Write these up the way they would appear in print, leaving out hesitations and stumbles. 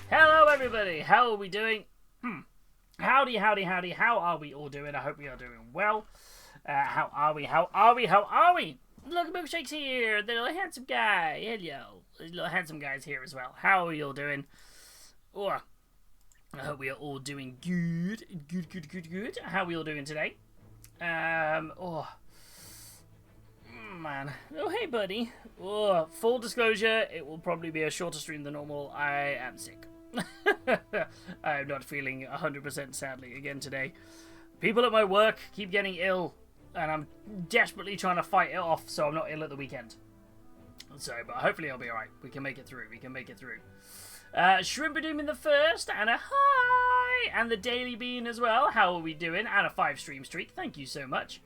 Hello everybody, how are we doing? Howdy, howdy, howdy, how are we all doing? I hope we are doing well. How are we? Look, Milkshake's here, the little handsome guy. Hello. The little handsome guy's here as well. How are we all doing? Oh, I hope we are all doing good. Good. How are we all doing today? Man. Oh, hey, buddy. Oh, full disclosure, it will probably be a shorter stream than normal. I am sick. I'm not feeling 100% sadly again today. People at my work keep getting ill, and I'm desperately trying to fight it off so I'm not ill at the weekend. So, but hopefully I'll be alright. We can make it through. Shrimpadoom in the first, and a hi! And the Daily Bean as well. How are we doing? And a 5-stream streak. Thank you so much.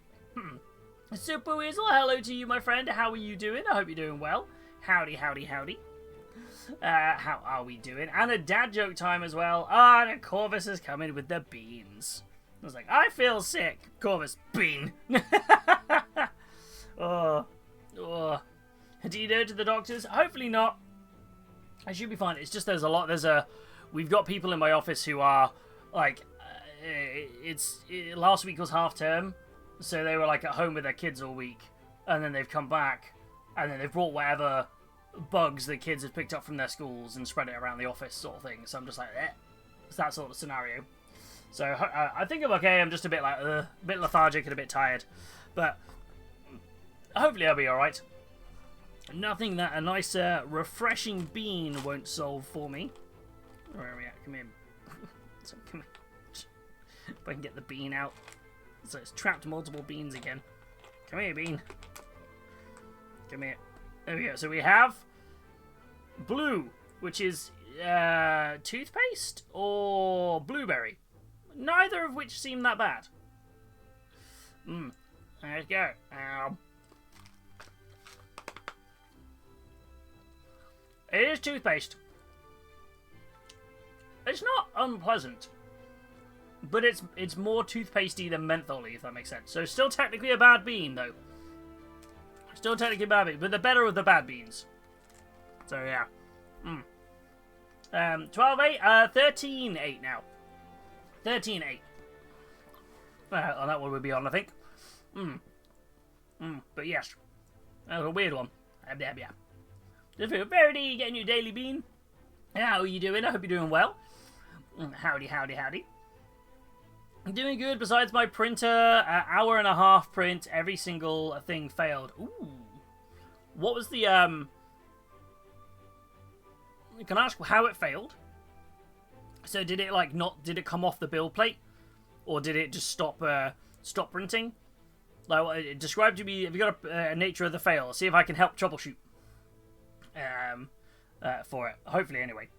Super Weasel, hello to you, my friend. How are you doing? I hope you're doing well. Howdy. How are we doing? And a dad joke time as well. And Corvus is coming with the beans. I was like, I feel sick. Corvus, bean. Do you go to the doctors? Hopefully not. I should be fine. It's just we've got people in my office who are like, last week was half term, so they were like at home with their kids all week, and then they've come back, and then they've brought whatever bugs the kids have picked up from their schools and spread it around the office, sort of thing. So I'm just like, it's that sort of scenario. So I think I'm okay. I'm just a bit lethargic and a bit tired, but hopefully I'll be all right. Nothing that a nice, refreshing bean won't solve for me. Where are we at? Come in. So, come here. If I can get the bean out. So it's trapped multiple beans again. Come here, bean. Come here. There we go. So we have blue, which is toothpaste or blueberry. Neither of which seem that bad. Let's go. It is toothpaste. It's not unpleasant, but it's more toothpastey than mentholy, if that makes sense. So still technically a bad bean, though. Still technically a bad bean, but the better of the bad beans. So yeah. 12-8, 13-8 now. 13-8. On that one would be on, I think. But yes. That was a weird one. Yeah. Just feel Verity, getting your daily bean. How are you doing? I hope you're doing well. Howdy. I'm doing good, besides my printer, hour and a half print, every single thing failed. Ooh. What was the, Can I ask how it failed? So did it, did it come off the build plate? Or did it just stop printing? Like, describe to me, have you got a nature of the fail? See if I can help troubleshoot. For it. Hopefully, anyway.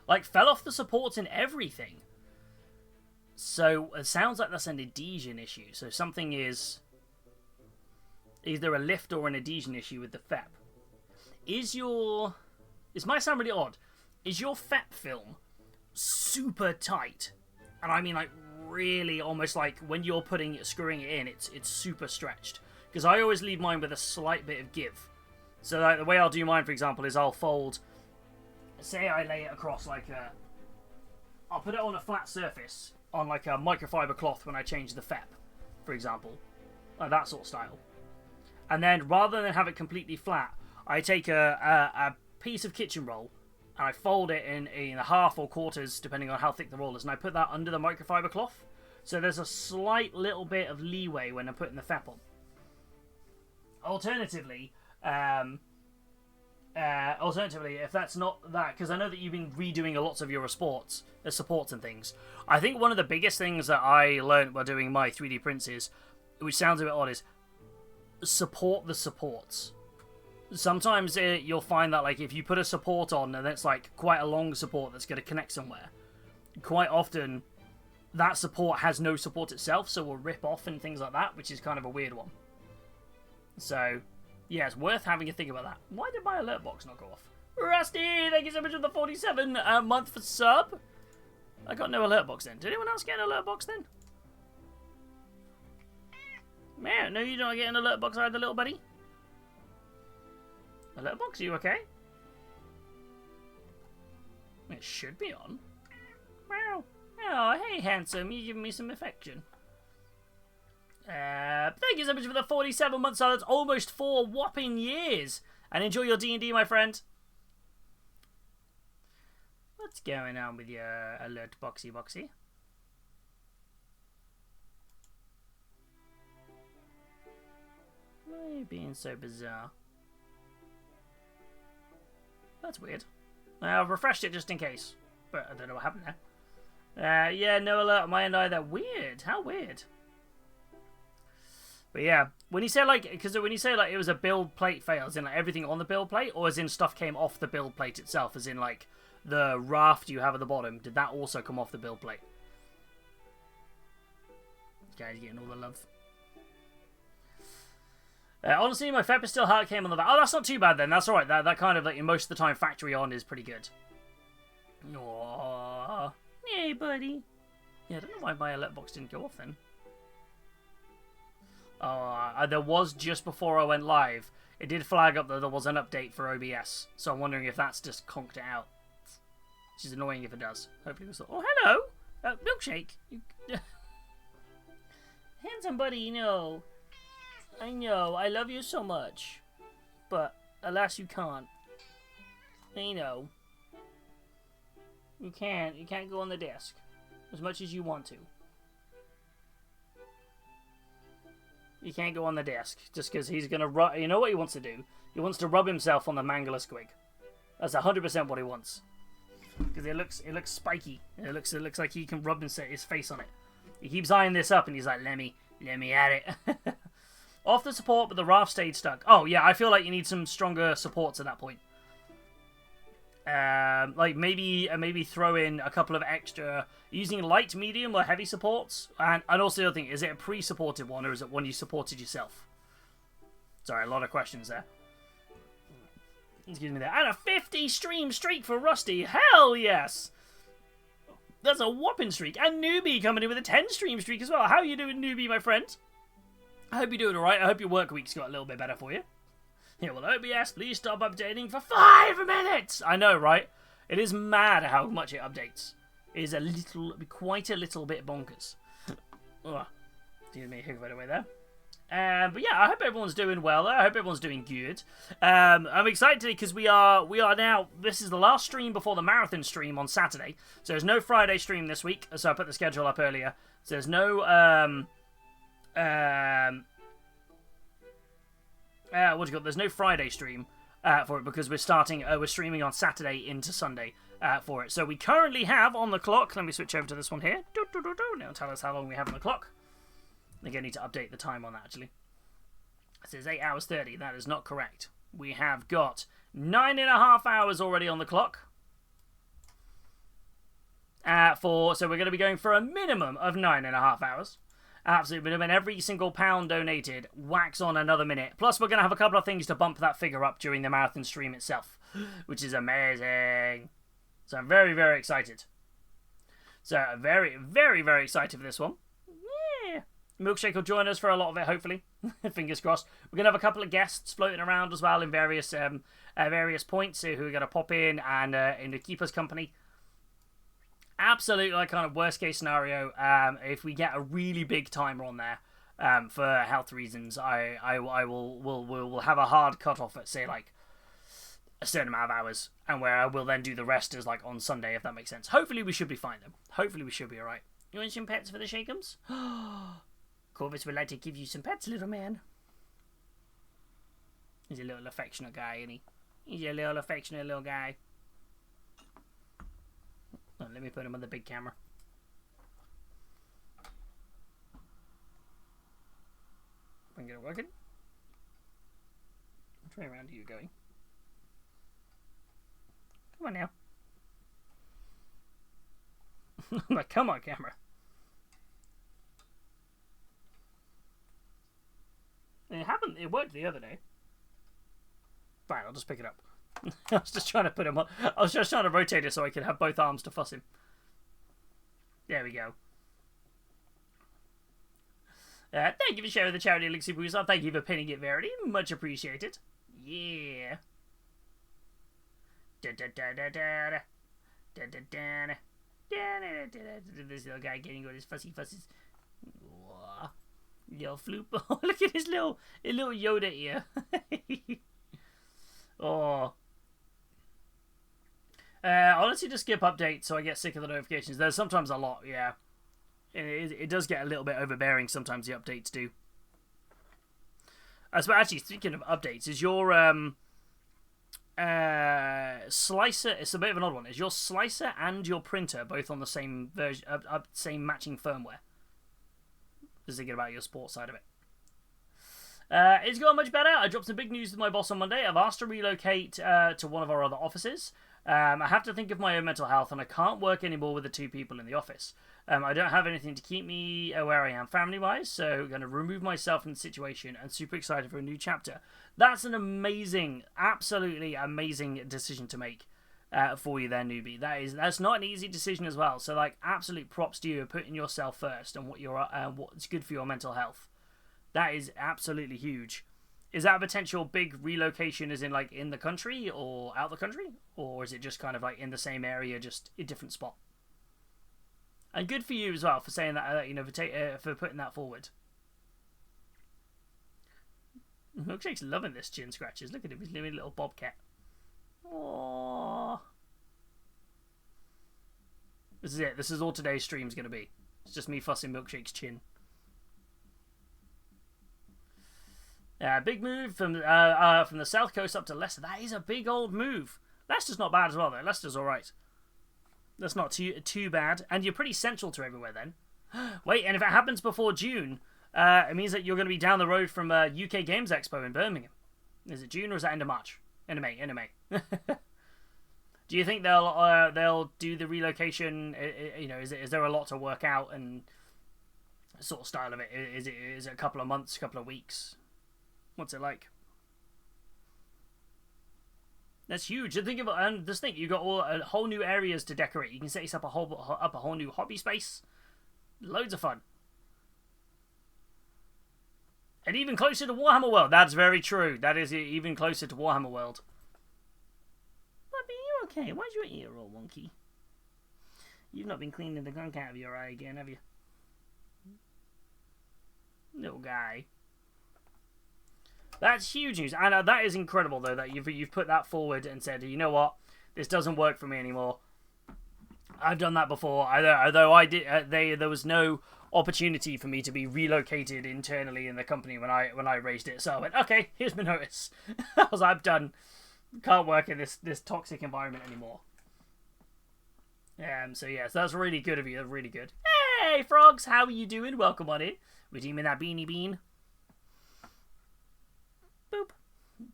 Like, fell off the supports and everything. So, it sounds like that's an adhesion issue. So, something is either a lift or an adhesion issue with the FEP. This might sound really odd. Is your FEP film super tight? And I mean, like, really almost like when you're screwing it in, it's super stretched. Because I always leave mine with a slight bit of give. So like, the way I'll do mine, for example, is I'll fold, say I lay it across I'll put it on a flat surface, on like a microfiber cloth when I change the FEP, for example. Like that sort of style. And then, rather than have it completely flat, I take a piece of kitchen roll, and I fold it in a half or quarters, depending on how thick the roll is, and I put that under the microfiber cloth. So there's a slight little bit of leeway when I'm putting the FEP on. Alternatively, if that's not that, because I know that you've been redoing lots of your supports and things. I think one of the biggest things that I learned while doing my 3D prints is, which sounds a bit odd, is support the supports. Sometimes you'll find that like if you put a support on and it's like quite a long support that's going to connect somewhere, quite often that support has no support itself, so will rip off and things like that, which is kind of a weird one. So, yeah, it's worth having a think about that. Why did my alert box not go off? Rusty, thank you so much for the 47 month for sub. I got no alert box then. Did anyone else get an alert box then? Man, no, you don't get an alert box either, little buddy. Alert box, are you okay? It should be on. Wow. Oh, hey, handsome. You giving me some affection. Thank you so much for the 47 months. So that's almost 4 whopping years. And enjoy your D&D, my friend. What's going on with your alert boxy? Why are you being so bizarre? That's weird. I've refreshed it just in case. But I don't know what happened there. Yeah, no alert on my end either. Weird. How weird. But yeah, when you say like, because when you say like it was a build plate fail, as in like everything on the build plate, or as in stuff came off the build plate itself, as in like the raft you have at the bottom, did that also come off the build plate? Guys getting all the love. Honestly, my Feb is still how it came on the back. Oh, that's not too bad then. That's alright. That kind of like most of the time factory on is pretty good. Aww. Yay, buddy. Yeah, I don't know why my alert box didn't go off then. There was just before I went live. It did flag up that there was an update for OBS, so I'm wondering if that's just conked it out. Which is annoying if it does. Hopefully it was. Oh, hello, milkshake. Handsome buddy, no. I know, I love you so much, but alas, you can't. I know. You can't go on the desk as much as you want to. You can't go on the desk just because he's gonna rub. You know what he wants to do? He wants to rub himself on the mangler squig. That's 100% what he wants. Because it looks spiky. It looks like he can rub his face on it. He keeps eyeing this up and he's like, let me at it. Off the support, but the raft stayed stuck. Oh yeah, I feel like you need some stronger supports at that point. Like maybe throw in a couple of extra using light, medium, or heavy supports. And also the other thing, is it a pre-supported one or is it one you supported yourself? Sorry, a lot of questions there. Excuse me there. And a 50 stream streak for Rusty. Hell yes! That's a whopping streak. And Newbie coming in with a 10 stream streak as well. How are you doing, Newbie, my friend? I hope you're doing alright. I hope your work week's got a little bit better for you. Yeah, well, OBS, please stop updating for 5 minutes! I know, right? It is mad how much it updates. It is quite a little bit bonkers. Ugh. Excuse me, hiccup right away there. But yeah, I hope everyone's doing well. I hope everyone's doing good. I'm excited today because we are now, this is the last stream before the marathon stream on Saturday. So there's no Friday stream this week. So I put the schedule up earlier. So there's no, there's no Friday stream for it because we're streaming on Saturday into Sunday for it. So we currently have on the clock, let me switch over to this one here. Now tell us how long we have on the clock. I think I need to update the time on that actually. It says 8 hours 30. That is not correct. We have got 9.5 hours already on the clock. So we're going to be going for a minimum of 9.5 hours. Absolutely minimum. Every single pound donated whacks on another minute. Plus, we're going to have a couple of things to bump that figure up during the marathon stream itself, which is amazing. So I'm very, very excited. So very, very, very excited for this one. Yeah. Milkshake will join us for a lot of it, hopefully. Fingers crossed. We're going to have a couple of guests floating around as well in various points who are going to pop in and to keep us company. Absolutely, like kind of worst case scenario, if we get a really big timer on there for health reasons, we'll have a hard cutoff at say like a certain amount of hours, and where I will then do the rest as like on Sunday, if that makes sense. Hopefully we should be fine though. Hopefully we should be alright. You want some pets for the Shakeums? Corvus would like to give you some pets, little man. He's a little affectionate guy, isn't he? He's a little affectionate little guy. Oh, let me put him on the big camera. If I can get it working. Which way around are you going? Come on now. I'm like, come on, camera. It happened. It worked the other day. Fine, I'll just pick it up. I was just trying to put him on. I was just trying to rotate it so I could have both arms to fuss him. There we go. Thank you for sharing the charity link, Super Wizard. Thank you for pinning it, Verity. Much appreciated. Yeah. Da da da da da This little guy getting all his fussy fusses. Little floop. Oh, look at his little Yoda ear. Oh. Honestly, just skip updates so I get sick of the notifications. There's sometimes a lot, yeah. It does get a little bit overbearing sometimes, the updates do. So actually, speaking of updates, is your slicer... It's a bit of an odd one. Is your slicer and your printer both on the same version, same matching firmware? Just thinking about your sports side of it. It's gone much better. I dropped some big news with my boss on Monday. I've asked to relocate to one of our other offices. I have to think of my own mental health, and I can't work anymore with the 2 people in the office. I don't have anything to keep me where I am family-wise, so I'm going to remove myself from the situation and super excited for a new chapter. That's an amazing, absolutely amazing decision to make for you there, newbie. That's not an easy decision as well. So, like, absolute props to you for putting yourself first and what's good for your mental health. That is absolutely huge. Is that a potential big relocation as in, like, in the country or out the country? Or is it just kind of, like, in the same area, just a different spot? And good for you as well for saying that, for putting that forward. Milkshake's loving this chin scratches. Look at him, he's living a little bobcat. Aww. This is it. This is all today's stream's going to be. It's just me fussing Milkshake's chin. Big move from the south coast up to Leicester. That is a big old move. Leicester's not bad as well, though. Leicester's all right. That's not too bad. And you're pretty central to everywhere then. Wait, and if it happens before June, it means that you're going to be down the road from UK Games Expo in Birmingham. Is it June or is that end of March? End of May. End of May. Do you think they'll do the relocation? Is there a lot to work out and sort of style of it? Is it a couple of months, a couple of weeks? What's it like? That's huge. And just think, you've got whole new areas to decorate. You can set yourself up a whole new hobby space. Loads of fun. And even closer to Warhammer World. That's very true. That is even closer to Warhammer World. Puppy, you okay? Why's your ear all wonky? You've not been cleaning the gunk out of your eye again, have you? Little guy. That's huge news, and that is incredible though that you've put that forward and said, you know what, this doesn't work for me anymore. I've done that before. Although I did, there was no opportunity for me to be relocated internally in the company when I raised it. So I went, okay, here's my notice. I'm done. Can't work in this toxic environment anymore. So that's really good of you. Really good. Hey, frogs, how are you doing? Welcome on in. Redeeming that beanie bean. Boop.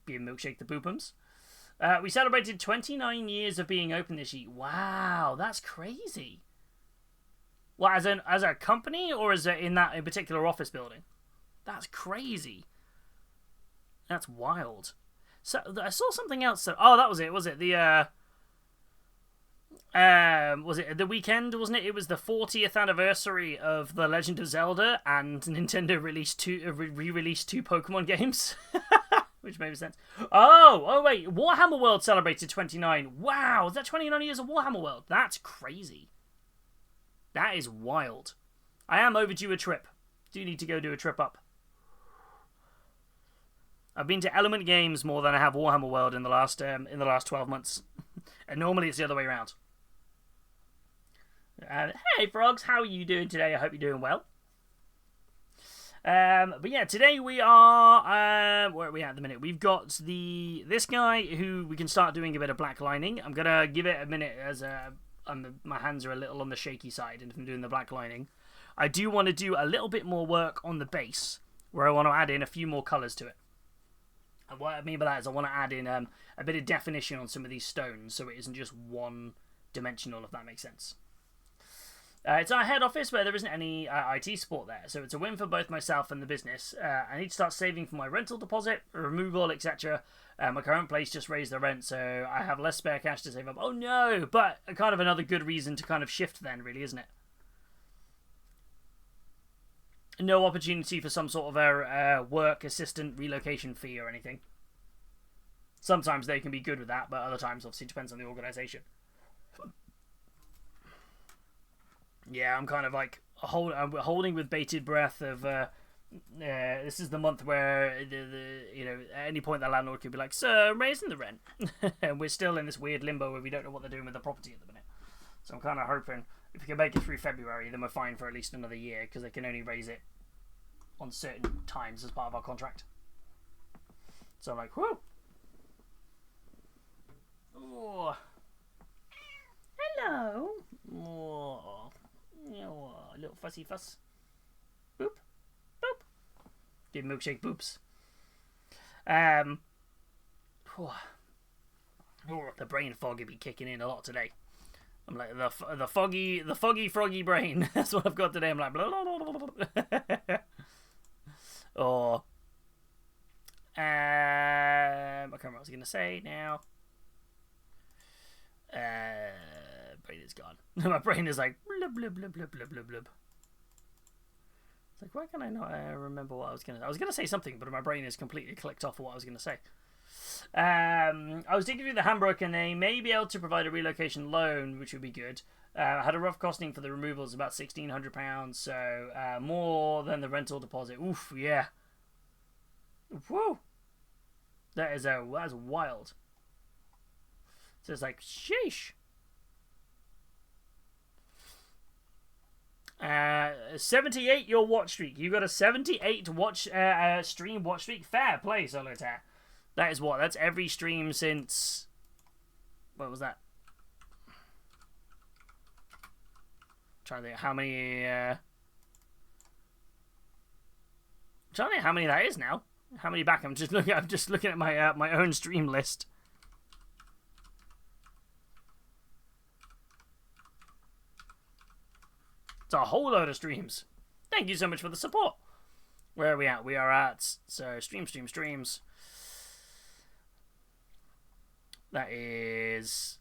Be a milkshake the boopums. We celebrated 29 years of being open this year. Wow, that's crazy. Well, as a company or as in particular office building? That's crazy. That's wild. So I saw something else. That was it. Was it the was it the weekend? Wasn't it? It was the 40th anniversary of The Legend of Zelda, and Nintendo re-released 2 Pokemon games. Which made sense. Oh, wait. Warhammer World celebrated 29. Wow, is that 29 years of Warhammer World? That's crazy. That is wild. I am overdue a trip. Do need to go do a trip up. I've been to Element Games more than I have Warhammer World in the last 12 months. And normally it's the other way around. Hey, frogs. How are you doing today? I hope you're doing well. But yeah, today we are, where are we at the minute? We've got this guy who we can start doing a bit of black lining. I'm going to give it a minute as my hands are a little on the shaky side and I'm doing the black lining. I do want to do a little bit more work on the base where I want to add in a few more colours to it. And what I mean by that is I want to add in a bit of definition on some of these stones so it isn't just one-dimensional, if that makes sense. It's our head office where there isn't any IT support there, so it's a win for both myself and the business. I need to start saving for my rental deposit, removal, etc. My current place just raised the rent, so I have less spare cash to save up. Oh no! But kind of another good reason to kind of shift then, really, isn't it? No opportunity for some sort of a work assistant relocation fee or anything. Sometimes they can be good with that, but other times obviously depends on the organisation. Yeah, I'm kind of like I'm holding with bated breath of. This is the month where at any point the landlord could be like, "Sir, I'm raising the rent," and we're still in this weird limbo where we don't know what they're doing with the property at the minute. So I'm kind of hoping if we can make it through February, then we're fine for at least another year because they can only raise it on certain times as part of our contract. So I'm like, whoo. Oh. Hello. Oh. Oh, little fussy fuss. Boop. Boop. Give milkshake boops. Oh, the brain fog will be kicking in a lot today. I'm like the foggy froggy brain. That's what I've got today. I'm like blah, blah, blah, blah, blah. Oh, I can't remember what I was gonna say now. Brain is gone. My brain is like blub blub blub blub blub blub blub. It's like, why can I not remember what I was gonna say? I was gonna say something, but my brain is completely clicked off of what I was gonna say. I was digging through the handbook and they may be able to provide a relocation loan, which would be good. I had a rough costing for the removals, about £1,600, so more than the rental deposit. Oof, yeah. Woo! That's wild. So it's like, sheesh. 78 your watch streak. You got a 78 stream watch streak. Fair play, Solitaire. That is what? That's every stream since... What was that? Trying to think how many... trying to think how many that is now. How many back? I'm just looking at my my own stream list. It's a whole load of streams. Thank you so much for the support. Where are we at? We are at streams. That is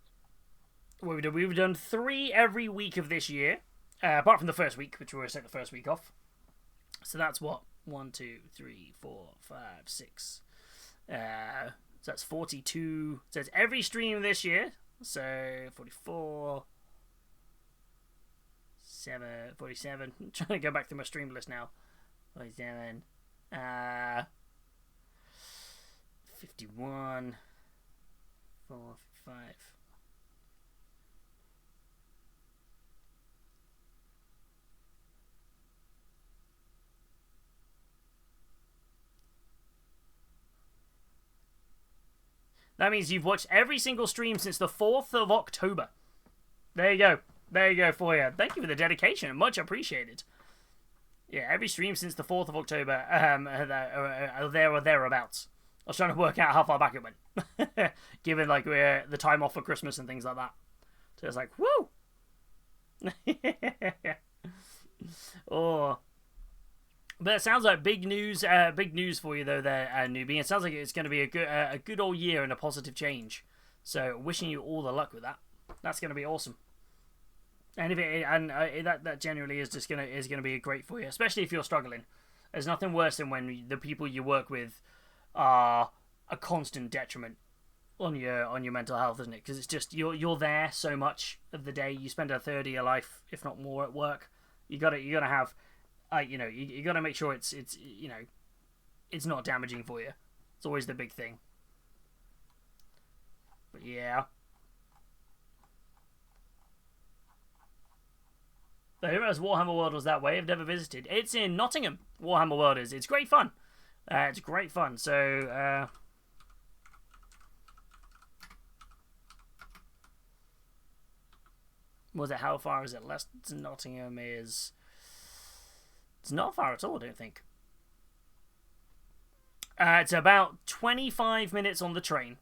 what we've done. We've done 3 every week of this year, apart from the first week, which we always take the first week off. So that's what 1, 2, 3, 4, 5, 6. So that's 42. So it's every stream this year. So 44. 47. I'm trying to go back through my stream list now. 47. 51. 4, 5. That means you've watched every single stream since the 4th of October. There you go. There you go for you. Thank you for the dedication. Much appreciated. Yeah, every stream since the 4th of October, there or thereabouts. I was trying to work out how far back it went. Given, like, we're the time off for Christmas and things like that. So it's like, woo! Oh. But it sounds like big news for you, though, there, newbie. It sounds like it's going to be a good old year and a positive change. So, wishing you all the luck with that. That's going to be awesome. And that generally is just gonna be great for you, especially if you're struggling. There's nothing worse than when the people you work with are a constant detriment on your mental health, isn't it? Because it's just you're there so much of the day. You spend a third of your life, if not more, at work. You gotta have, you gotta make sure it's it's not damaging for you. It's always the big thing. But yeah. I didn't realize Warhammer World was that way. I've never visited. It's in Nottingham. Warhammer World is. It's great fun. It's great fun. So, was it? How far is it? Leicester to Nottingham is. It's not far at all, I don't think. It's about 25 minutes on the train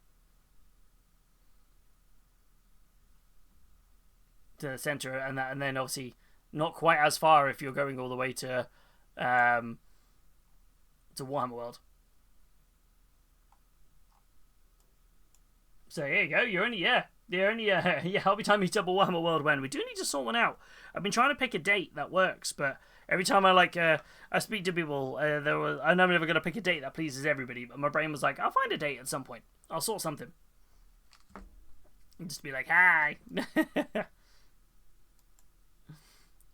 to the centre, and then obviously. Not quite as far if you're going all the way to Warhammer World. So here you go. You're only Hobbytime meets up at Warhammer World when we do need to sort one out. I've been trying to pick a date that works, but every time I speak to people, I'm never going to pick a date that pleases everybody. But my brain was like, I'll find a date at some point. I'll sort something. And just be like, hi.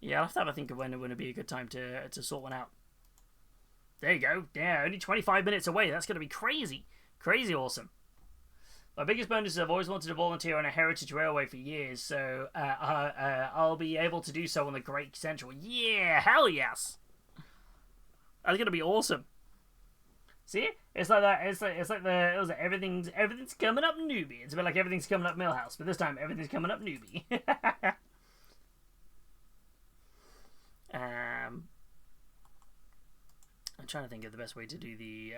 Yeah, I'll have to have a think of when it would be a good time to sort one out. There you go. Yeah, only 25 minutes away. That's going to be crazy. Crazy awesome. My biggest bonus is I've always wanted to volunteer on a heritage railway for years, so I'll be able to do so on the Great Central. Yeah, hell yes! That's gonna be awesome. See, it's like that. It's like everything's coming up newbie. It's a bit like everything's coming up Millhouse, but this time everything's coming up newbie. I'm trying to think of the best way to do the.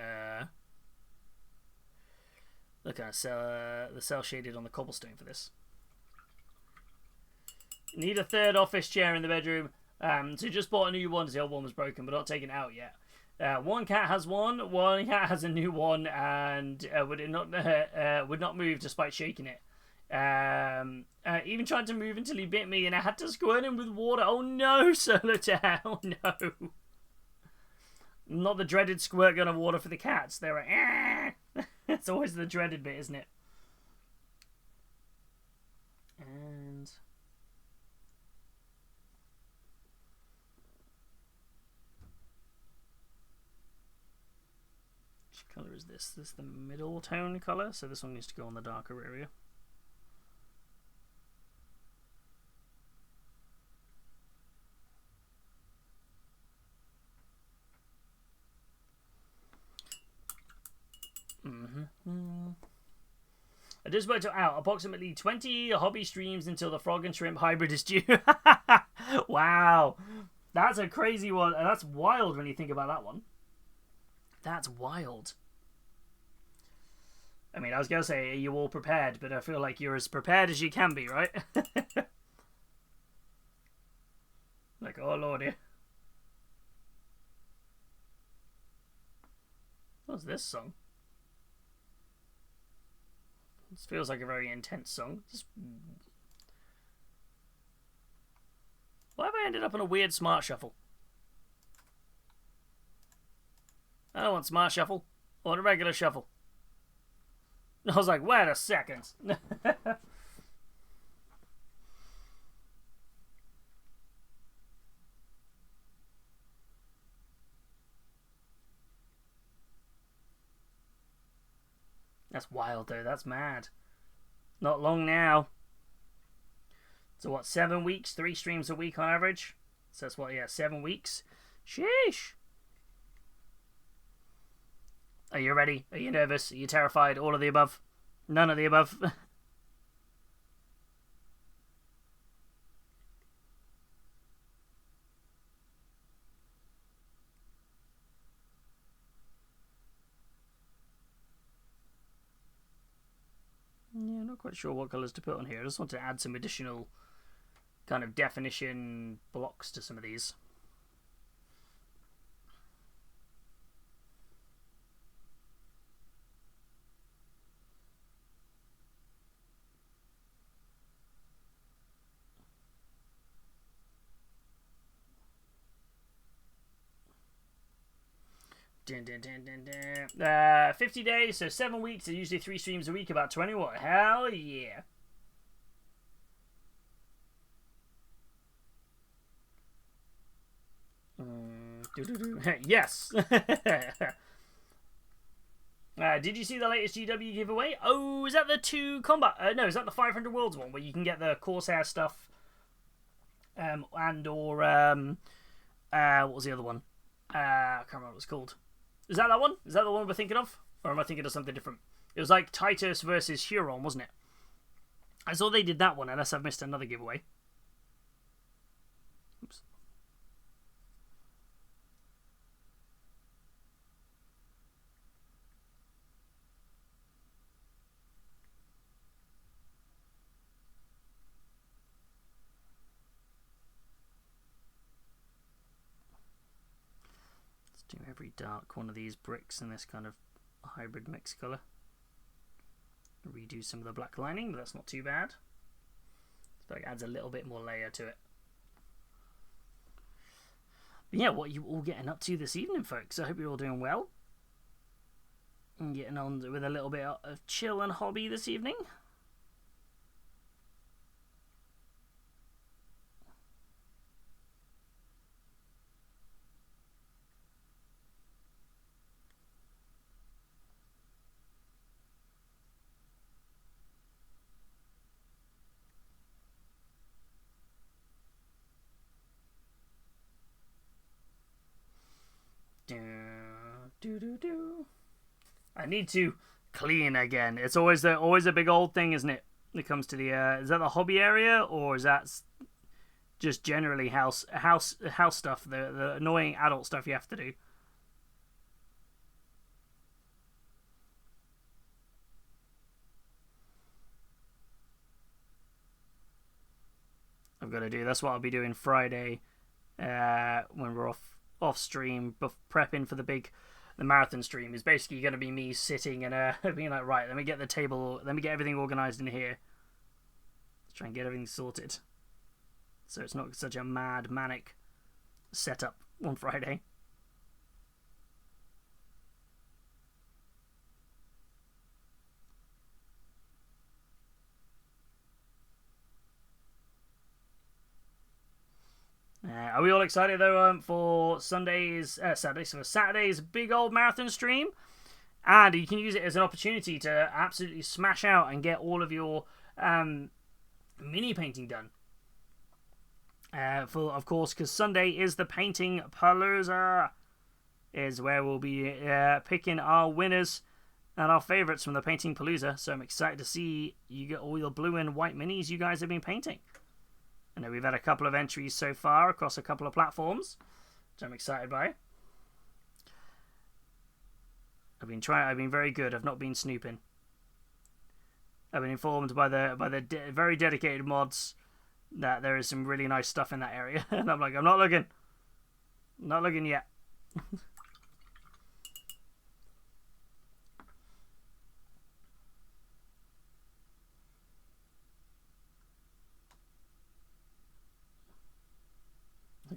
Look at the Cel-Shaded on the cobblestone for this. Need a third office chair in the bedroom. So just bought a new one. The old one was broken, but not taken out yet. One cat has one. One cat has a new one, and would not move despite shaking it. Even tried to move until he bit me, and I had to squirt him with water. Oh no, Solitaire! Oh no! Not the dreaded squirt gun of water for the cats. They're like, ah! It's always the dreaded bit, isn't it? And which colour is this? This is the middle tone colour, so this one needs to go on the darker area. I just worked out approximately 20 hobby streams until the frog and shrimp hybrid is due. Wow. That's a crazy one. That's wild when you think about that one. That's wild. I mean, I was going to say, are you all prepared? But I feel like you're as prepared as you can be, right? Like, oh lordy. What's this song? This feels like a very intense song. Why have I ended up on a weird smart shuffle? I don't want smart shuffle. I want a regular shuffle. I was like, wait a second. That's wild, though. That's mad. Not long now. So what, 7 weeks? 3 streams a week on average? So that's what, yeah, 7 weeks. Sheesh. Are you ready? Are you nervous? Are you terrified? All of the above? None of the above? Yeah, not quite sure what colours to put on here. I just want to add some additional kind of definition blocks to some of these. Dun, dun, dun, dun, dun. 50 days, so 7 weeks, and usually 3 streams a week, about 20 what? Hell yeah. Yes. Did you see the latest GW giveaway? Oh, is that the 2 combat? No, is that the 500 Worlds one where you can get the Corsair stuff? And or what was the other one? I can't remember what it was called. Is that one? Is that the one we're thinking of? Or am I thinking of something different? It was like Titus versus Huron, wasn't it? I saw they did that one, unless I've missed another giveaway. Oops. Do every dark one of these bricks in this kind of hybrid mix colour. Redo some of the black lining, but that's not too bad. So it adds a little bit more layer to it. But yeah, what are you all getting up to this evening, folks? I hope you're all doing well. And getting on with a little bit of chill and hobby this evening. I need to clean again. It's always a big old thing, isn't it? When it comes to the is that the hobby area, or is that just generally house stuff? The annoying adult stuff you have to do. I've got to do. That's what I'll be doing Friday, when we're off stream, prepping for the marathon stream. Is basically going to be me sitting and being like, right, let me get the table, let me get everything organized in here. Let's try and get everything sorted, so it's not such a manic setup on Friday. Are we all excited though for Saturday's big old marathon stream? And you can use it as an opportunity to absolutely smash out and get all of your mini painting done. Of course, because Sunday is the painting palooza, is where we'll be picking our winners and our favourites from the painting palooza. So I'm excited to see you get all your blue and white minis you guys have been painting. I know we've had a couple of entries so far across a couple of platforms, which I'm excited by. I've been very good. I've not been snooping. I've been informed by the very dedicated mods that there is some really nice stuff in that area, and I'm like, I'm not looking yet.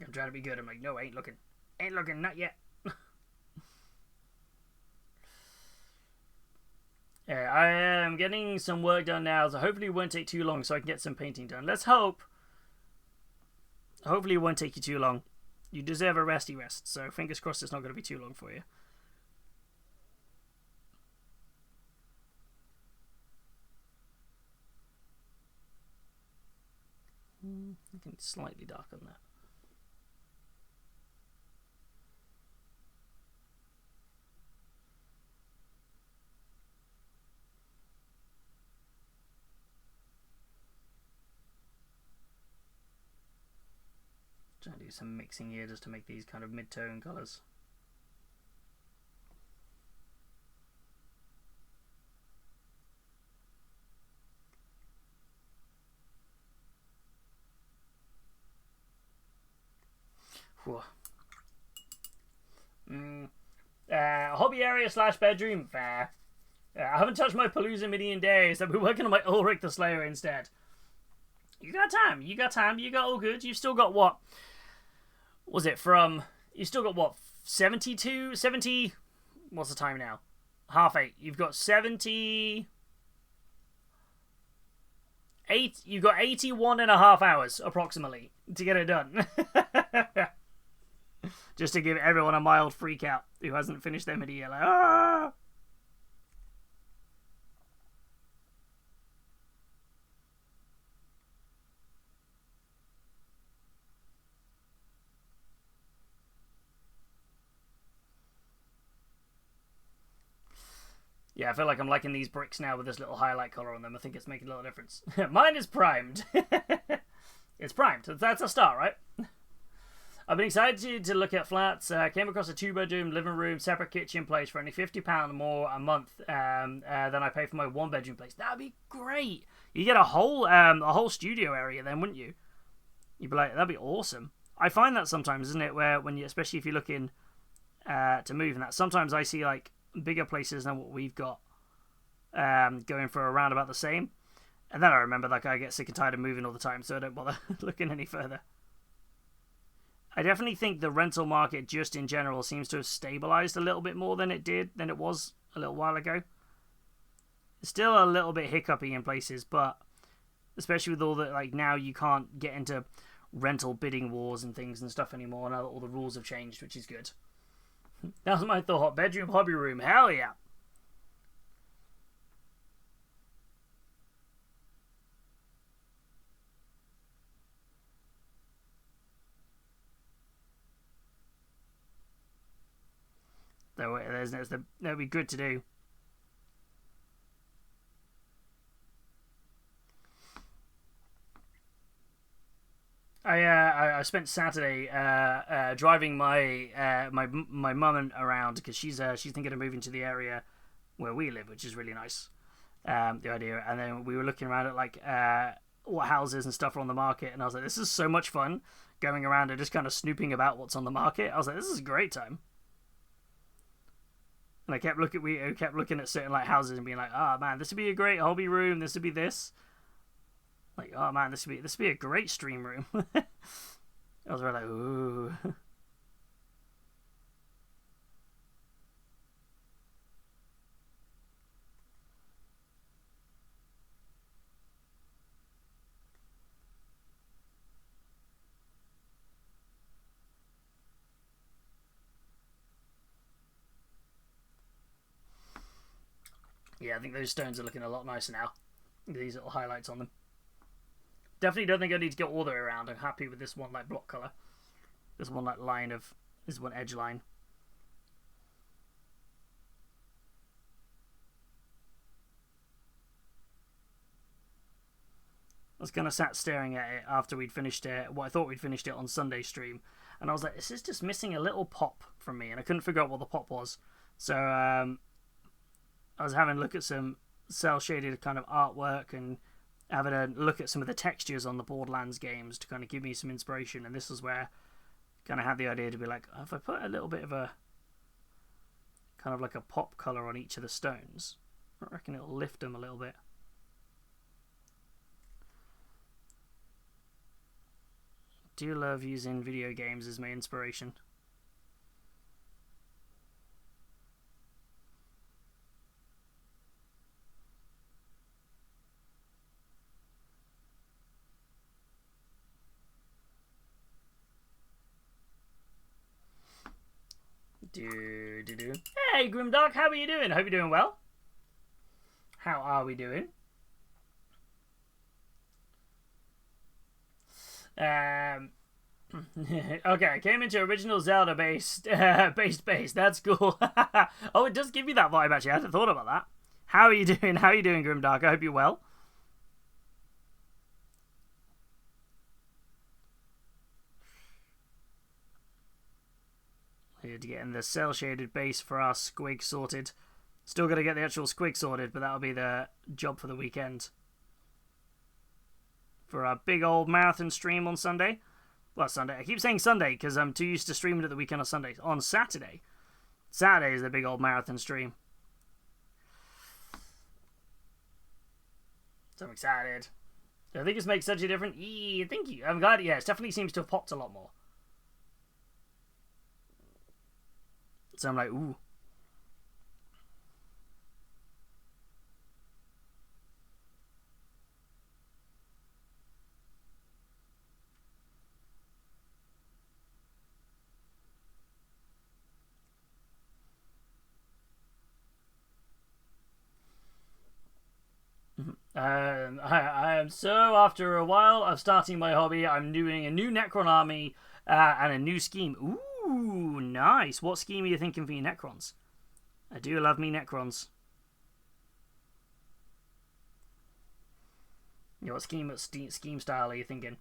I'm trying to be good. I'm like, no, ain't looking, not yet. Yeah, I am getting some work done now, so hopefully it won't take too long so I can get some painting done. Let's hope. Hopefully it won't take you too long. You deserve a resty rest, so fingers crossed it's not going to be too long for you. I think it's slightly dark on that. Trying to do some mixing here just to make these kind of mid-tone colours. Hobby area / bedroom. Fair. I haven't touched my Palooza mini in days. I've been working on my Ulrich the Slayer instead. You got time. You got all good. You've still got what? Was it from... You still got what? 70... What's the time now? 8:30. You've got 70... You've got 81.5 hours, approximately, to get it done. Just to give everyone a mild freak out who hasn't finished their mini yet. Like, ah! Yeah, I feel like I'm liking these bricks now with this little highlight colour on them. I think it's making a little difference. Mine is primed. It's primed. That's a start, right? I've been excited to look at flats. Came across a 2-bedroom, living room, separate kitchen place for only £50 more a month than I pay for my 1-bedroom place. That'd be great. You get a whole studio area then, wouldn't you? You'd be like, that'd be awesome. I find that sometimes, isn't it? Where when you, especially if you're looking to move and that, sometimes I see like bigger places than what we've got going for around about the same. And then I remember like I get sick and tired of moving all the time, so I don't bother looking any further. I definitely think the rental market just in general seems to have stabilized a little bit more than it was a little while ago. It's still a little bit hiccupy in places, but especially with all the, like, now you can't get into rental bidding wars and things and stuff anymore. Now that all the rules have changed, which is good. That was my thought. Bedroom, hobby room. Hell yeah. That'd be good to do. I spent Saturday driving my mum around because she's thinking of moving to the area where we live, which is really nice. The idea, and then we were looking around at like what houses and stuff are on the market, and I was like, this is so much fun going around and just kind of snooping about what's on the market. I was like, this is a great time. And we kept looking at certain like houses and being like, oh man, this would be a great hobby room. This would be this. Like, oh man, this would be a great stream room. I was really like, ooh. Yeah, I think those stones are looking a lot nicer now. These little highlights on them. Definitely don't think I need to get all the way around. I'm happy with this one like block colour. This one like this one edge line. I was kind of sat staring at it after we'd finished it. Well, I thought we'd finished it on Sunday stream, and I was like, this is just missing a little pop from me, and I couldn't figure out what the pop was. So I was having a look at some cel-shaded kind of artwork and having a look at some of the textures on the Borderlands games to kind of give me some inspiration. And this is where I kind of had the idea to be like, if I put a little bit of a kind of like a pop colour on each of the stones, I reckon it'll lift them a little bit. Do love using video games as my inspiration. Hey, Grimdark, how are you doing? Hope you're doing well. How are we doing? Okay, I came into original Zelda based base. That's cool. Oh, it does give me that vibe actually. I hadn't thought about that. How are you doing? How are you doing, Grimdark? I hope you're well. Need to get in the cel-shaded base for our squig sorted. Still got to get the actual squig sorted, but that'll be the job for the weekend. For our big old marathon stream on Sunday. Well, Sunday. I keep saying Sunday because I'm too used to streaming at the weekend on Sunday. On Saturday. Saturday is the big old marathon stream. So I'm excited. I think this makes such a difference. Thank you. I'm glad. Yeah, it definitely seems to have popped a lot more. So I'm like, ooh. I am so after a while of starting my hobby, I'm doing a new Necron army and a new scheme. Ooh, nice. What scheme are you thinking for your Necrons? I do love me Necrons. What scheme style are you thinking?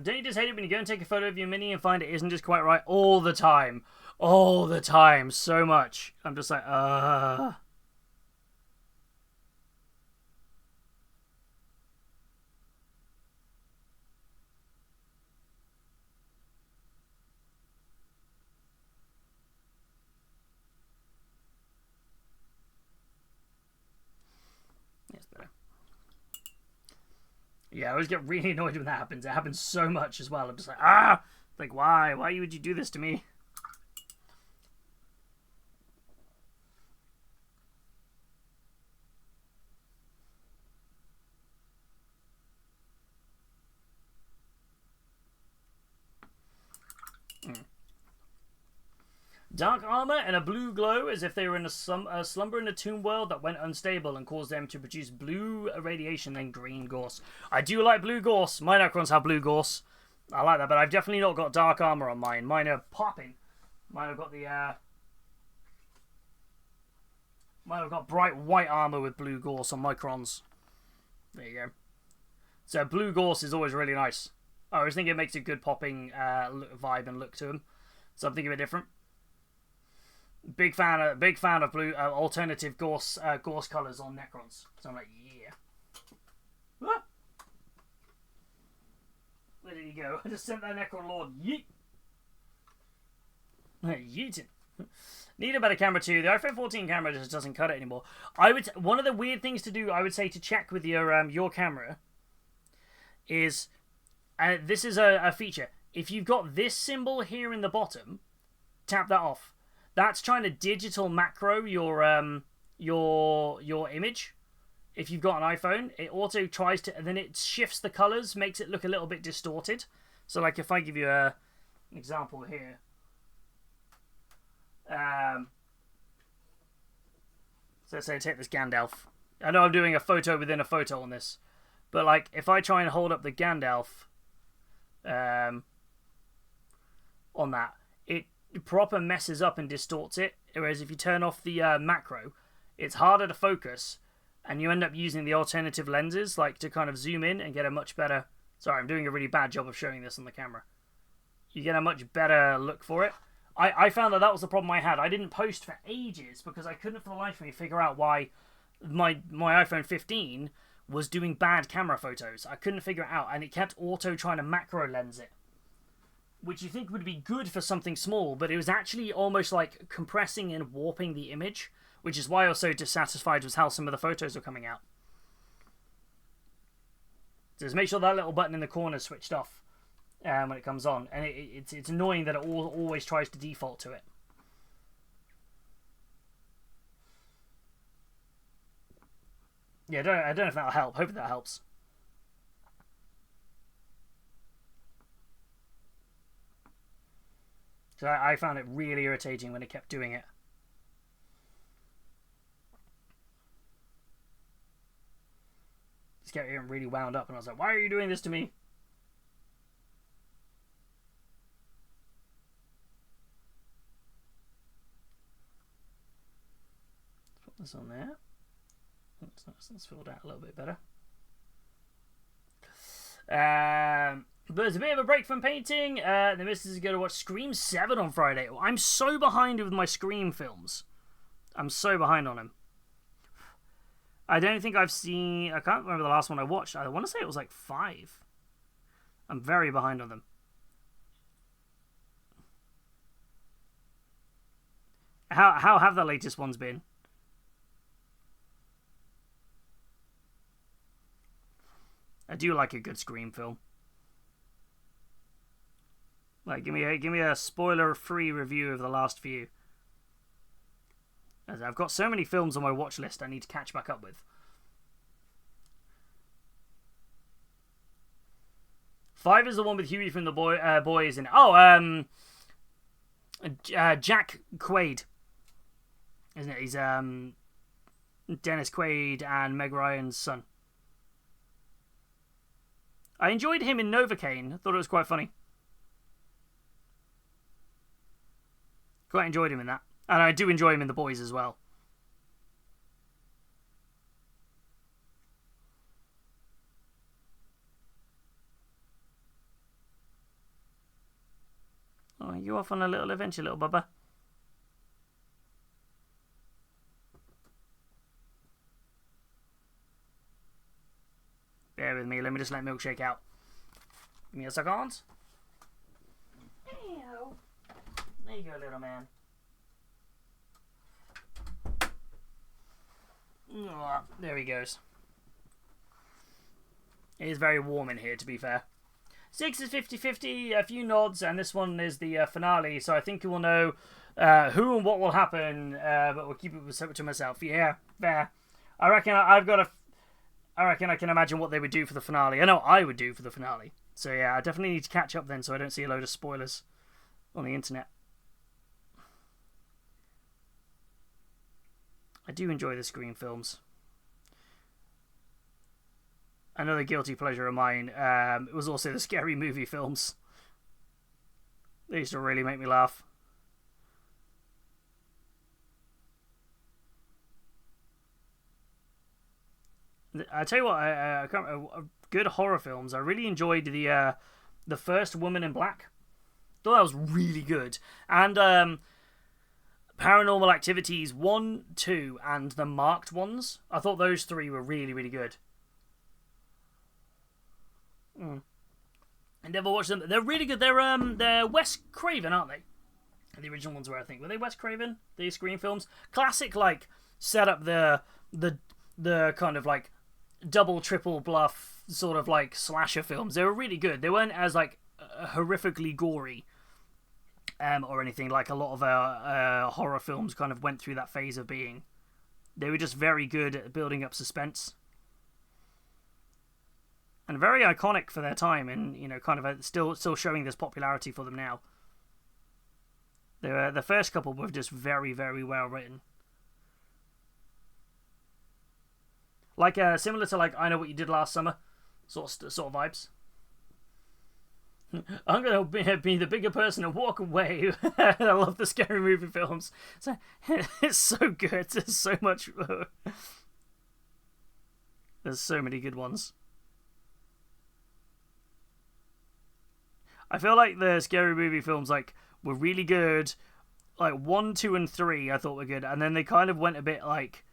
Don't you just hate it when you go and take a photo of your mini and find it isn't just quite right all the time? All the time, so much. I'm just like, Yes, better. Yeah, I always get really annoyed when that happens. It happens so much as well. I'm just like, like, why? Why would you do this to me? Dark armor and a blue glow as if they were in a slumber in a tomb world that went unstable and caused them to produce blue radiation and green gorse. I do like blue gorse. My Necrons have blue gorse. I like that, but I've definitely not got dark armor on mine. Mine are popping. Mine have got the mine have got bright white armor with blue gorse on Microns. There you go. So blue gorse is always really nice. I always think it makes a good popping vibe and look to them. Something a bit different. Big fan of blue alternative gorse colors on Necrons. So I'm like, yeah. Ah! Where did he go? I just sent that Necron Lord. Yeet. Yeeting. Need a better camera too. The iPhone 14 camera just doesn't cut it anymore. One of the weird things to do, I would say, to check with your camera is, this is a feature. If you've got this symbol here in the bottom, tap that off. That's trying to digital macro your image. If you've got an iPhone, it auto tries to, and then it shifts the colors, makes it look a little bit distorted. So, like, if I give you an example here, so let's say I take this Gandalf. I know I'm doing a photo within a photo on this, but like, if I try and hold up the Gandalf, on that, it proper messes up and distorts it. Whereas if you turn off the macro, it's harder to focus, and you end up using the alternative lenses, like, to kind of zoom in and get a much better... Sorry, I'm doing a really bad job of showing this on the camera. You get a much better look for it. I found that was the problem I had. I didn't post for ages because I couldn't for the life of me figure out why my iPhone 15 was doing bad camera photos. I couldn't figure it out, and it kept auto trying to macro lens it, which you think would be good for something small, but it was actually almost like compressing and warping the image, which is why I was so dissatisfied with how some of the photos were coming out. So just make sure that little button in the corner is switched off when it comes on, and it's annoying that it always tries to default to it. Yeah, I don't know if that'll help. Hope that helps. So I found it really irritating when it kept doing it. Just kept getting really wound up, and I was like, why are you doing this to me? Let's put this on there. Let's fill that a little bit better. But it's a bit of a break from painting. The missus is going to watch Scream 7 on Friday. I'm so behind with my Scream films. I'm so behind on them. I don't think I've seen... I can't remember the last one I watched. I want to say it was like 5. I'm very behind on them. How have the latest ones been? I do like a good Scream film. Like, give me a spoiler-free review of the last few. As I've got so many films on my watch list I need to catch back up with. 5 is the one with Huey from the Boys in. Oh, Jack Quaid, isn't it? He's Dennis Quaid and Meg Ryan's son. I enjoyed him in Novocaine. I thought it was quite funny. Quite enjoyed him in that. And I do enjoy him in The Boys as well. Oh, you off on a little adventure, little bubba? Bear with me, let me just let Milkshake out. Give me a second. Ew. There you go, little man. Oh, there he goes. It is very warm in here, to be fair. 6 is 50-50, a few nods, and this one is the finale, so I think you will know who and what will happen, but we'll keep it to myself. Yeah, fair. I reckon I can imagine what they would do for the finale. I know I would do for the finale. So yeah, I definitely need to catch up then so I don't see a load of spoilers on the internet. I do enjoy the Scream films. Another guilty pleasure of mine it was also the Scary Movie films. They used to really make me laugh. I tell you what, good horror films. I really enjoyed the first Woman in Black. Thought that was really good. And Paranormal Activities 1, 2, and the marked ones. I thought those three were really, really good. I never watched them. They're really good. They're Wes Craven, aren't they? The original ones were, I think. Were they Wes Craven? The Scream films? Classic, like, set up the kind of, like, double, triple bluff sort of, like, slasher films. They were really good. They weren't as, like, horrifically gory or anything like a lot of horror films kind of went through that phase of being. They were just very good at building up suspense. And very iconic for their time, and kind of still showing this popularity for them now. The first couple were just very, very well written. Like similar to like I Know What You Did Last Summer, sort of vibes. I'm gonna be the bigger person and walk away. I love the Scary Movie films. It's so good. There's so much. There's so many good ones. I feel like the Scary Movie films like were really good. Like 1, 2, and 3 I thought were good, and then they kind of went a bit like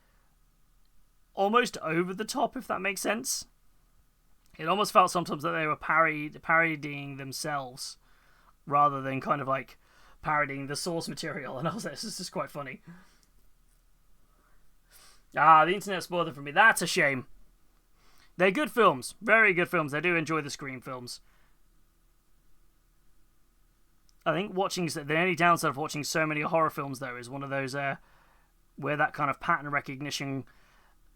almost over the top, if that makes sense. It almost felt sometimes that they were parodying themselves rather than kind of like parodying the source material, and I was like, this is just quite funny. The internet spoiled them for me. That's a shame. They're good films. Very good films. I do enjoy the Scream films. I think the only downside of watching so many horror films, though, is one of those where that kind of pattern recognition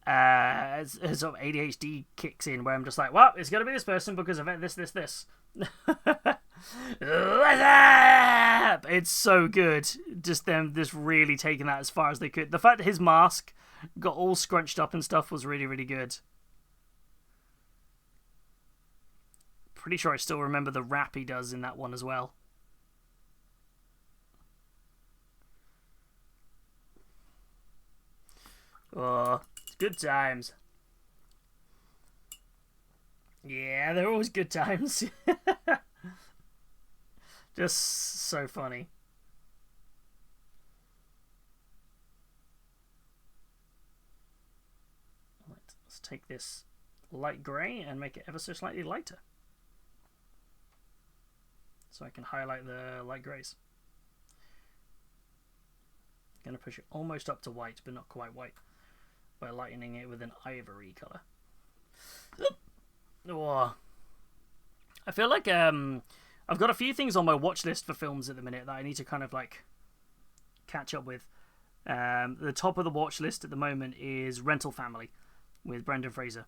sort of ADHD kicks in, where I'm just like, well, it's got to be this person because of this. It's so good. Just them just really taking that as far as they could. The fact that his mask got all scrunched up and stuff was really, really good. Pretty sure I still remember the rap he does in that one as well. Oh, it's good times. Yeah, they're always good times. Just so funny. Right, let's take this light grey and make it ever so slightly lighter. So I can highlight the light greys. I'm going to push it almost up to white, but not quite white, by lightening it with an ivory colour. Oh. I feel like I've got a few things on my watch list for films at the minute that I need to kind of like catch up with. The top of the watch list at the moment is Rental Family with Brendan Fraser.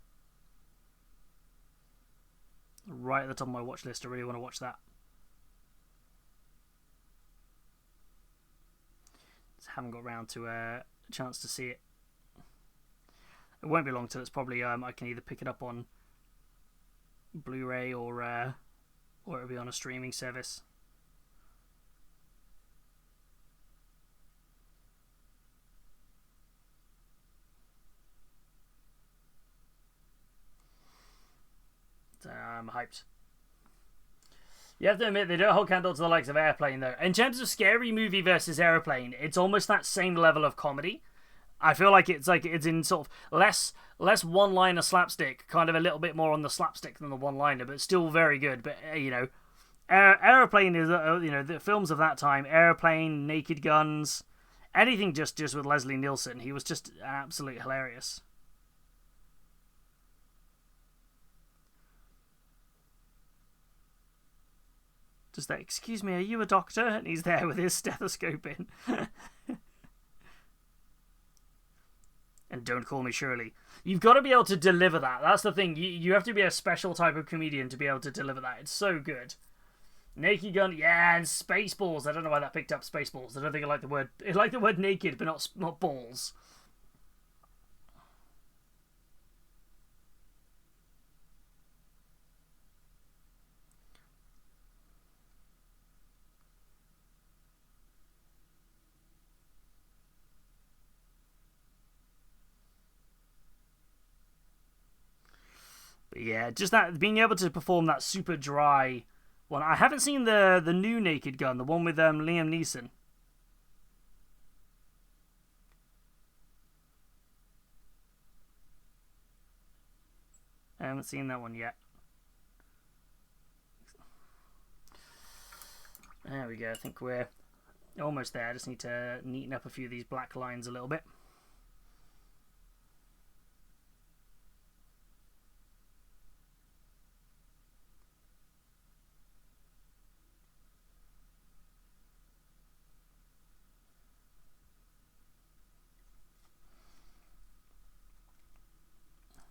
Right at the top of my watch list. I really want to watch that. Just haven't got around to a chance to see it. It won't be long till it's probably I can either pick it up on Blu-ray or it'll be on a streaming service. So I'm hyped. You have to admit, they don't hold candle to the likes of Airplane, though. In terms of Scary Movie versus Airplane, it's almost that same level of comedy. I feel like it's in sort of less one-liner slapstick, kind of a little bit more on the slapstick than the one-liner, but still very good. But Airplane is the films of that time. Airplane, Naked Guns, anything just with Leslie Nielsen. He was just absolutely hilarious. Just that, excuse me, are you a doctor? And he's there with his stethoscope in. And don't call me Shirley. You've got to be able to deliver that. That's the thing. You have to be a special type of comedian to be able to deliver that. It's so good. Naked Gun, yeah, and Spaceballs. I don't know why that picked up Spaceballs. I don't think I like the word. I like the word naked, but not balls. But yeah, just that being able to perform that super dry one. I haven't seen the new Naked Gun, the one with Liam Neeson. I haven't seen that one yet. There we go. I think we're almost there. I just need to neaten up a few of these black lines a little bit.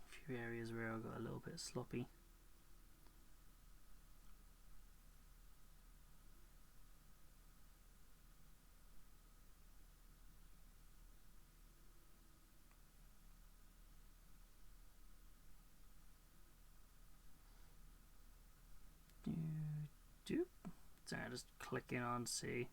A few areas where I got a little bit sloppy. So I just clicking on see.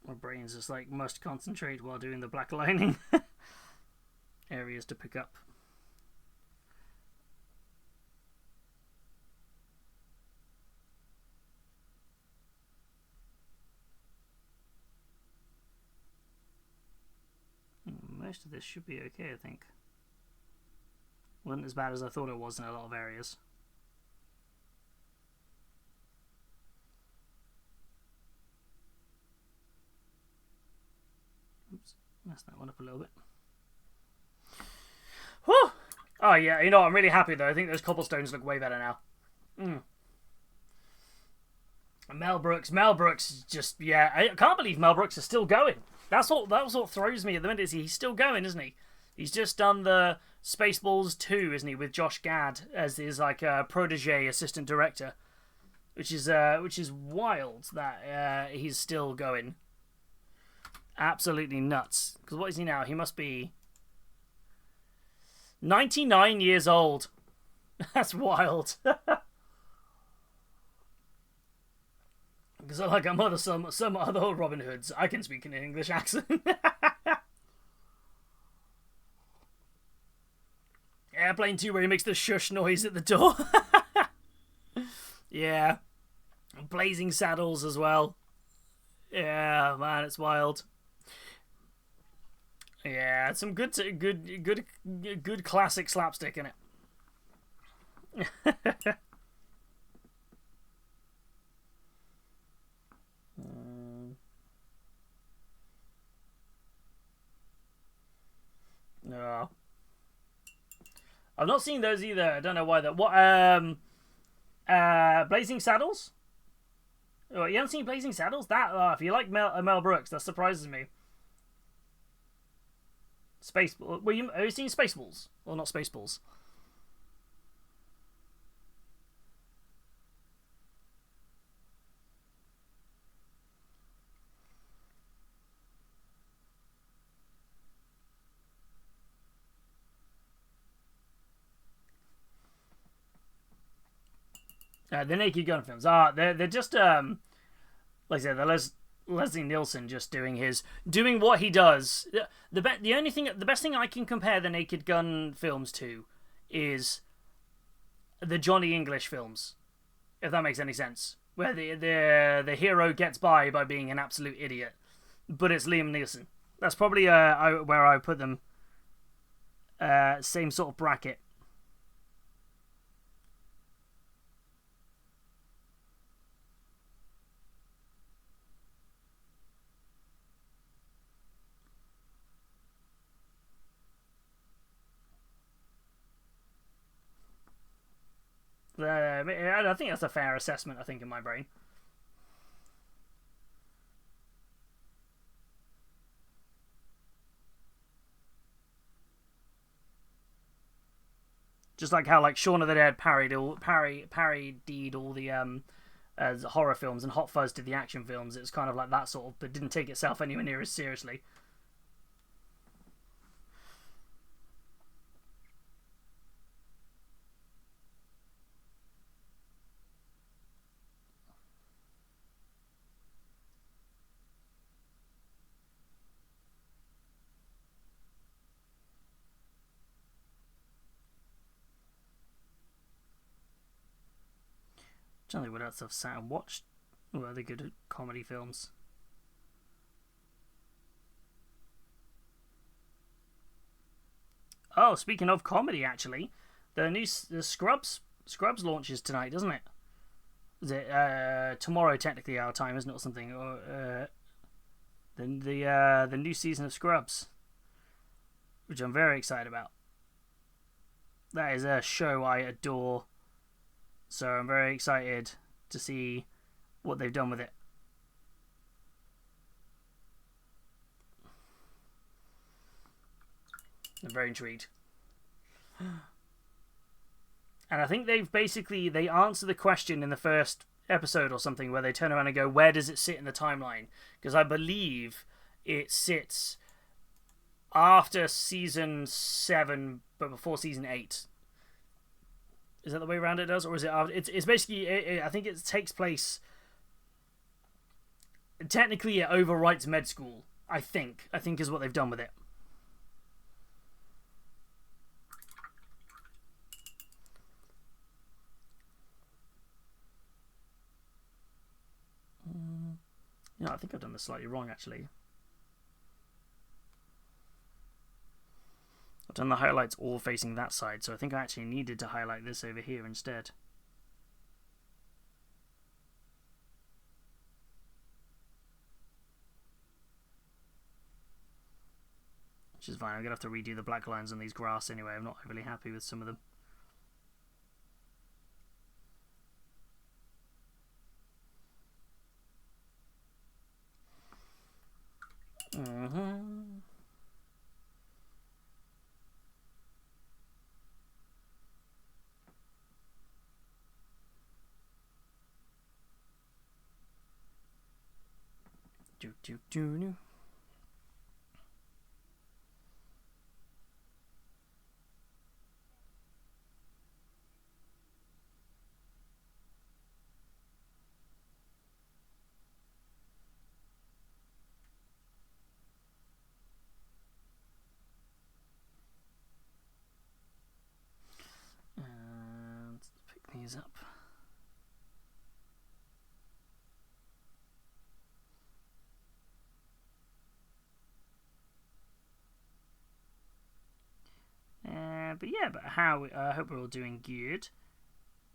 My brain's just like must concentrate while doing the black lining. Areas to pick up. Most of this should be okay, I think. Wasn't as bad as I thought it was in a lot of areas. Oops, messed that one up a little bit. Whew! Oh yeah, you know, I'm really happy though. I think those cobblestones look way better now. Mel Brooks, just yeah. I can't believe Mel Brooks is still going. That's what throws me at the minute. Is he's still going, isn't he? He's just done the Spaceballs 2, isn't he, with Josh Gad as his like protege assistant director, which is wild that he's still going. Absolutely nuts. Because what is he now? He must be 99 years old. That's wild. Because like some other Robin Hoods, I can speak in an English accent. Airplane 2 where he makes the shush noise at the door. Yeah. Blazing Saddles as well. Yeah, man, it's wild. Yeah, some good classic slapstick in it. No. I've not seen those either. I don't know why. What? Blazing Saddles? Oh, you haven't seen Blazing Saddles? That if you like Mel Brooks, that surprises me. Have you seen Spaceballs? Or not Spaceballs? The Naked Gun films. They're just like I said, Leslie Nielsen just doing what he does. The best thing I can compare the Naked Gun films to is the Johnny English films, if that makes any sense, where the hero gets by being an absolute idiot, but it's Liam Neeson. That's probably where I put them. Same sort of bracket. I think that's a fair assessment, I think, in my brain. Just like how like Shaun of the Dead parodied all the horror films, and Hot Fuzz did the action films. It was kind of like that sort of, but didn't take itself anywhere near as seriously. don't think what else I've sat and watched. What other good comedy films? Oh, speaking of comedy, actually, the Scrubs launches tonight, doesn't it? Is it tomorrow? Technically, our time, isn't it, or something? Or the new season of Scrubs, which I'm very excited about. That is a show I adore, so I'm very excited to see what they've done with it. I'm very intrigued. And I think they answer the question in the first episode or something where they turn around and go, where does it sit in the timeline? Because I believe it sits after season 7 but before season 8. Is that the way around it does? Or is it after? It's basically, I think it takes place, technically it overwrites med school, I think is what they've done with it. Yeah, I think I've done this slightly wrong, actually. I've done the highlights all facing that side, so I think I actually needed to highlight this over here instead. Which is fine, I'm going to have to redo the black lines on these grass anyway. I'm not overly happy with some of them. Do. And let's pick these up. But yeah, I hope we're all doing good.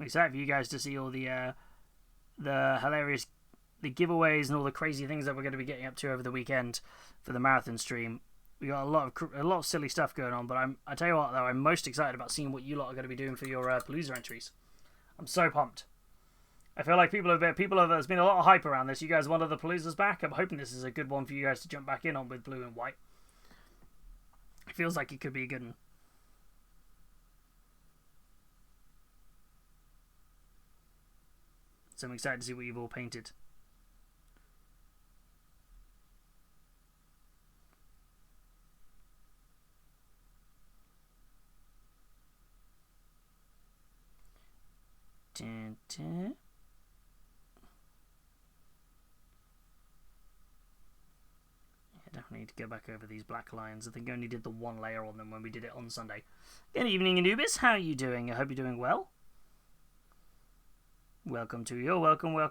I'm excited for you guys to see all the hilarious giveaways and all the crazy things that we're going to be getting up to over the weekend for the marathon stream. We got a lot of silly stuff going on, but I tell you what though, I'm most excited about seeing what you lot are going to be doing for your Palooza entries. I'm so pumped. I feel like there's been a lot of hype around this. You guys wanted the Paloozas back. I'm hoping this is a good one for you guys to jump back in on with blue and white. It feels like it could be a good one. So I'm excited to see what you've all painted. Dun, dun. I definitely need to go back over these black lines. I think I only did the one layer on them when we did it on Sunday. Good evening, Anubis. How are you doing? I hope you're doing well. Welcome to you. Welcome. Wow.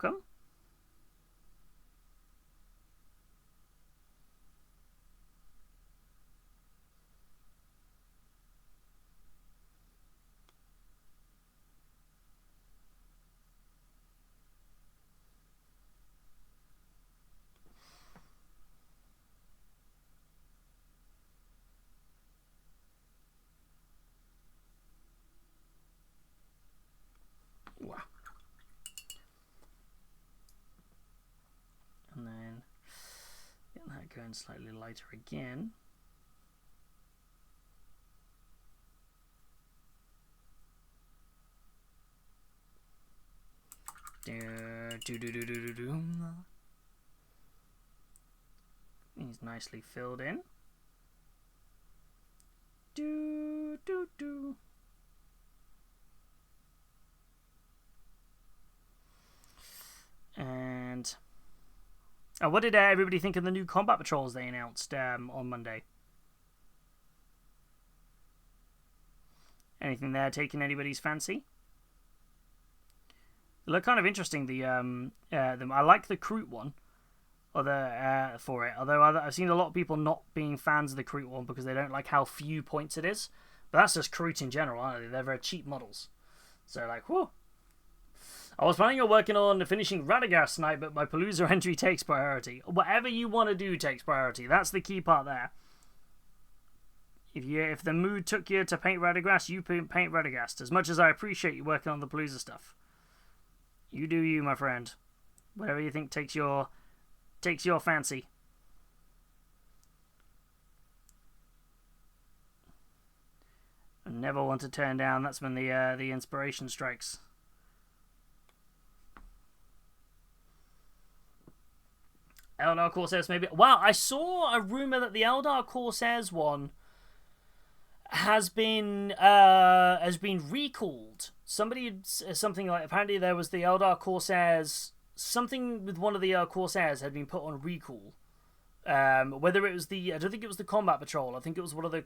And then get that going slightly lighter again. He's nicely filled in. And what did everybody think of the new combat patrols they announced on Monday? Anything there taking anybody's fancy? They look kind of interesting. I like the Kroot one, or the for it. Although I've seen a lot of people not being fans of the Kroot one because they don't like how few points it is. But that's just Kroot in general, aren't they? They're very cheap models. So like, whew. I was planning on working on finishing Radagast tonight, but my Palooza entry takes priority. Whatever you want to do takes priority. That's the key part there. If the mood took you to paint Radagast, you paint Radagast. As much as I appreciate you working on the Palooza stuff, you do you, my friend. Whatever you think takes your fancy. I never want to turn down. That's when the inspiration strikes. Eldar Corsairs maybe. Wow, I saw a rumor that the Eldar Corsairs one has been recalled. Somebody something like, apparently there was the Eldar Corsairs, something with one of the Corsairs had been put on recall. Whether it was I don't think it was the Combat Patrol. I think it was one of the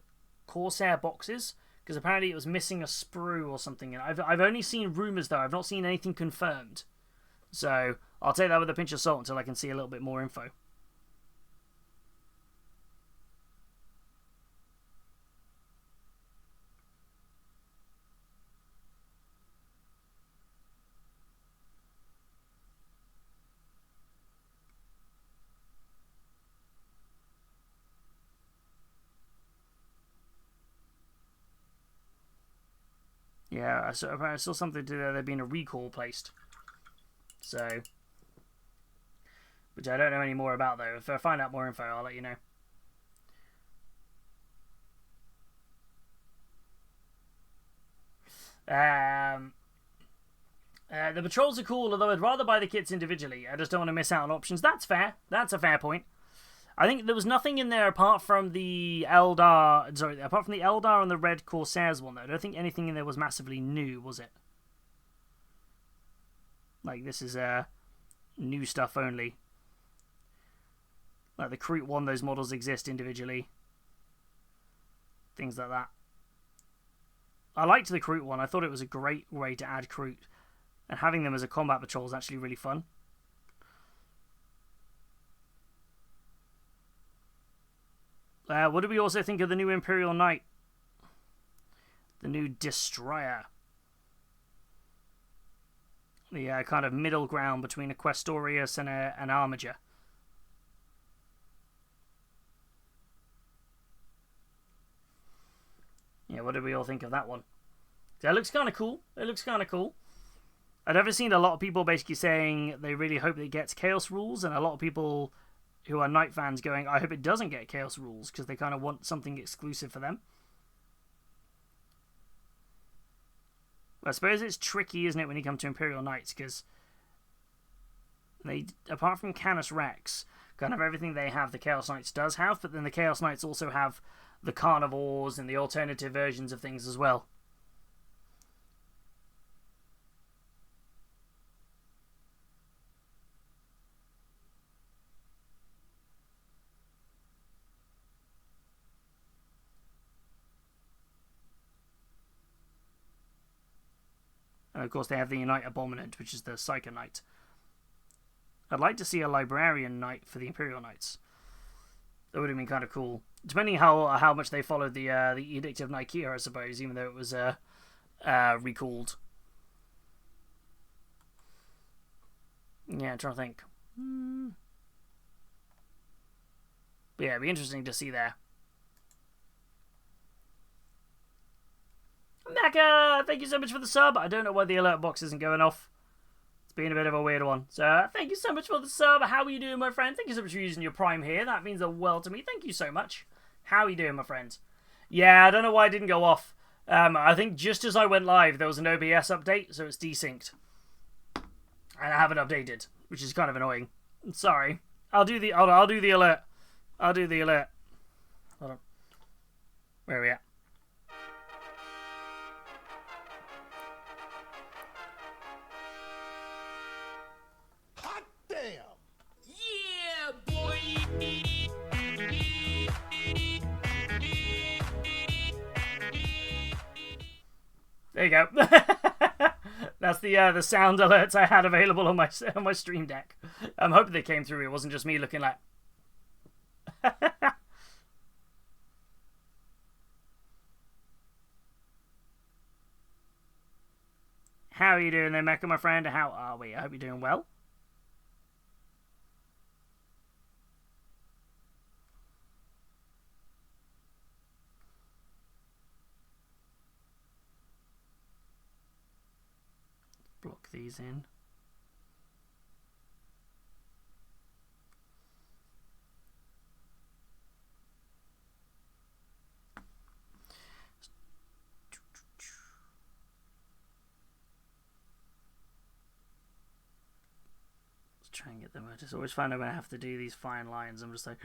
Corsair boxes, because apparently it was missing a sprue or something. And I've only seen rumors though. I've not seen anything confirmed. So I'll take that with a pinch of salt until I can see a little bit more info. Yeah, I saw something to there being a recall placed. So, which I don't know any more about though. If I find out more info, I'll let you know. The patrols are cool, although I'd rather buy the kits individually. I just don't want to miss out on options. That's fair. That's a fair point. I think there was nothing in there apart from the Eldar. Sorry, apart from the Eldar and the Red Corsairs one, though. I don't think anything in there was massively new, was it? Like, this is new stuff only. Like the Kroot one, those models exist individually. Things like that. I liked the Kroot one. I thought it was a great way to add Kroot. And having them as a combat patrol is actually really fun. What do we also think of the new Imperial Knight? The new Destroyer. The kind of middle ground between a Questorius and an Armiger. Yeah, what do we all think of that one? That looks kind of cool. It looks kind of cool. I've never seen a lot of people basically saying they really hope it gets Chaos Rules, and a lot of people who are Knight fans going, I hope it doesn't get Chaos Rules, because they kind of want something exclusive for them. I suppose it's tricky, isn't it, when you come to Imperial Knights, because they, apart from Canis Rex, kind of everything they have the Chaos Knights does have, but then the Chaos Knights also have the Carnivores and the alternative versions of things as well. And of course they have the Knight Abominant, which is the Psycho Knight. I'd like to see a Librarian Knight for the Imperial Knights. That would have been kind of cool. Depending how much they followed the Edict of Nicaea, I suppose, even though it was recalled. Yeah, I'm trying to think. But yeah, it'd be interesting to see there. Naka, thank you so much for the sub. I don't know why the alert box isn't going off. It's been a bit of a weird one. So thank you so much for the sub. How are you doing, my friend? Thank you so much for using your Prime here. That means the world to me. Thank you so much. How are you doing, my friend? Yeah, I don't know why it didn't go off. I think just as I went live, there was an OBS update, so it's desynced. And I haven't updated, which is kind of annoying. Sorry. I'll do the alert. I'll do the alert. Hold on. Where are we at? There you go. That's the sound alerts I had available on my Stream Deck. I'm hoping they came through. It wasn't just me looking like. How are you doing there, Mecha, my friend? How are we? I hope you're doing well. Block these in. Let's try and get them. I just always find out when I have to do these fine lines, I'm just like.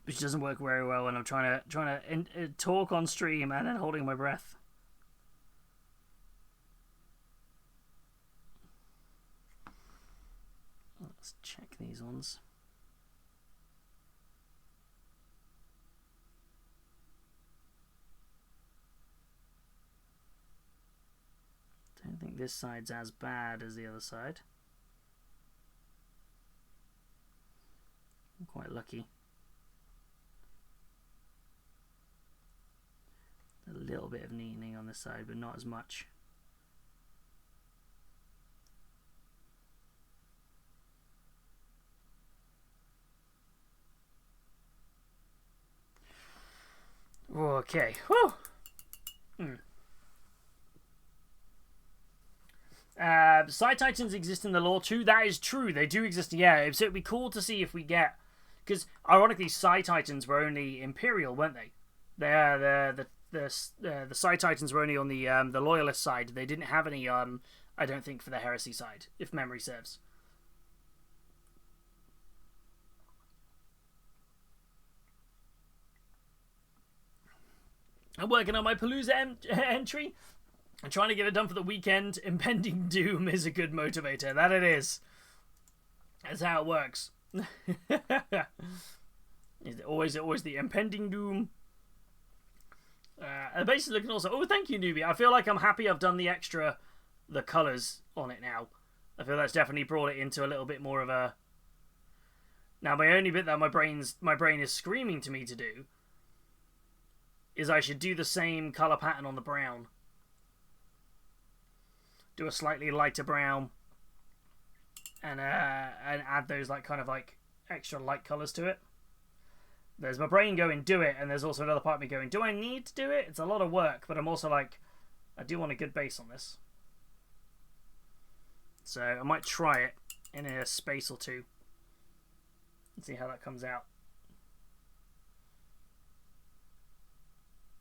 Which doesn't work very well when I'm trying to talk on stream and then holding my breath. Let's check these ones. Don't think this side's as bad as the other side. I'm quite lucky. A little bit of neatening on this side, but not as much. Okay. Whew. Side Titans exist in the lore too. That is true. They do exist. Yeah, so it'd be cool to see if we get, because ironically, Side Titans were only Imperial, weren't they? The Side Titans were only on the Loyalist side. They didn't have any, I don't think, for the Heresy side, if memory serves. I'm working on my Palooza entry. I'm trying to get it done for the weekend. Impending doom is a good motivator. That it is. That's how it works. Is always the impending doom. And basically looking also. Oh, thank you, newbie. I feel like I'm happy I've done the colours on it now. I feel that's definitely brought it into a little bit more of a. Now, my only bit that my brain is screaming to me to do is I should do the same colour pattern on the brown. Do a slightly lighter brown, and add those like kind of like extra light colours to it. There's my brain going, do it, and there's also another part of me going, do I need to do it? It's a lot of work, but I'm also like, I do want a good base on this. So I might try it in a space or two and see how that comes out.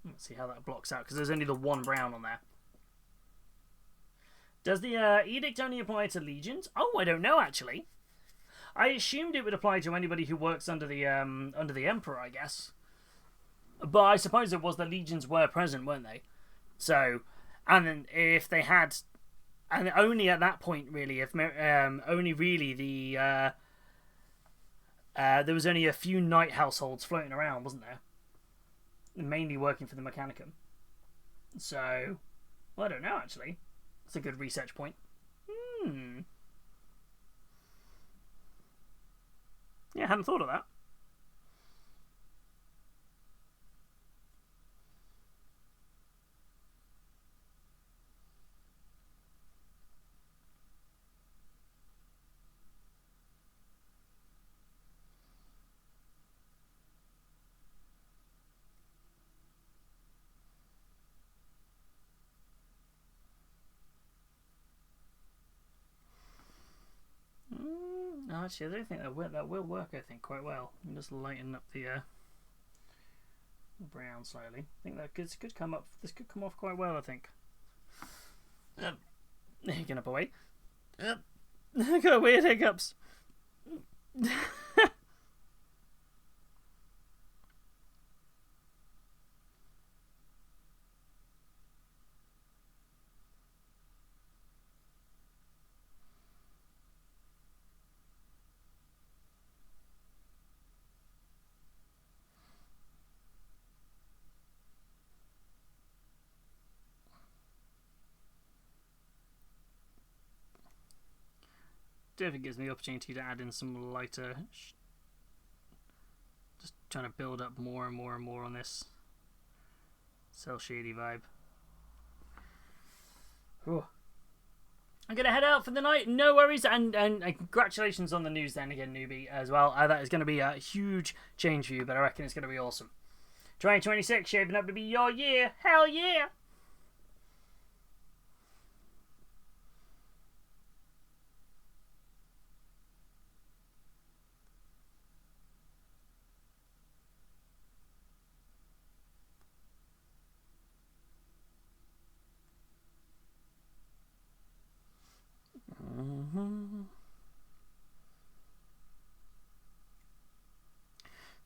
Let's see how that blocks out, because there's only the one brown on there. Does the edict only apply to legions? Oh, I don't know, actually. I assumed it would apply to anybody who works under the Emperor, I guess. But I suppose it was the legions were present, weren't they? So, and then if they had, and only at that point, really, if only really the there was only a few knight households floating around, wasn't there? Mainly working for the Mechanicum. So, well, I don't know, actually. That's a good research point. Yeah, I hadn't thought of that. Actually, I don't think that will work. I think quite well. I'm just lighten up the brown slightly. I think that could come up. This could come off quite well. I think. Get up away. I got weird hiccups. definitely gives me the opportunity to add in some lighter. Just trying to build up more and more and more on this Cel-Shaded vibe. Ooh. I'm going to head out for the night. No worries. And congratulations on the news then again, newbie, as well. That is going to be a huge change for you, but I reckon it's going to be awesome. 2026 shaping up to be your year. Hell yeah.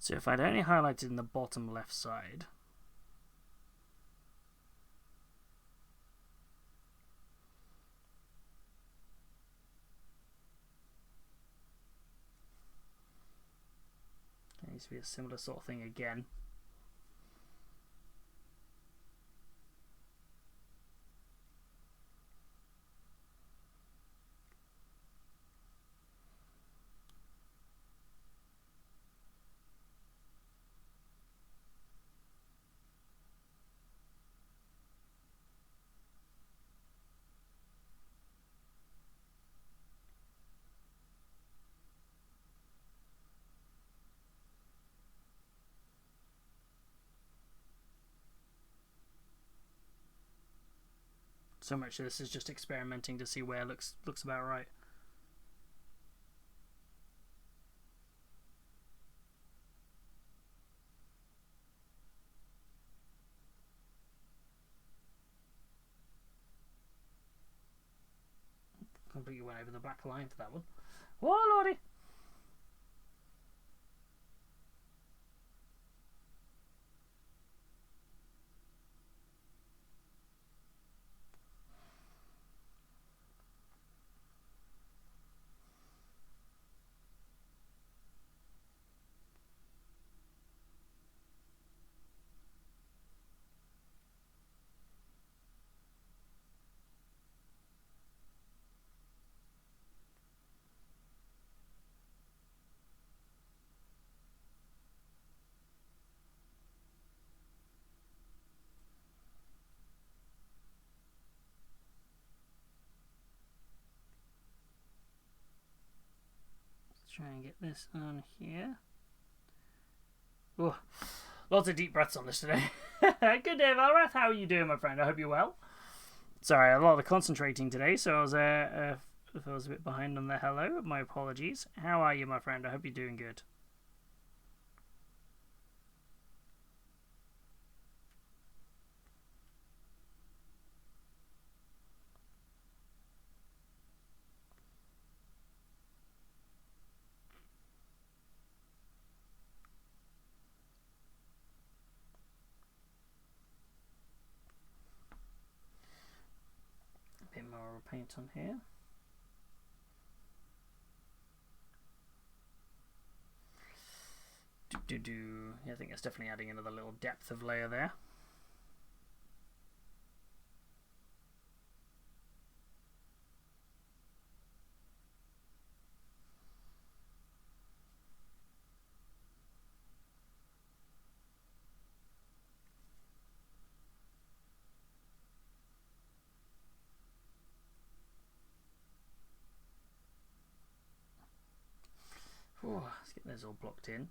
So if I'd only highlighted in the bottom left side, there needs to be a similar sort of thing again. So much of this is just experimenting to see where it looks about right. Completely went over the back line for that one. Whoa, lordy! Try and get this on here. Oh, lots of deep breaths on this today. Good day, Valrath. How are you doing, my friend? I hope you're well. Sorry, a lot of concentrating today, so I was a bit behind on the hello. My apologies. How are you, my friend? I hope you're doing good. Bit more paint on here. Yeah, I think it's definitely adding another little depth of layer there. Ooh, let's get those all blocked in.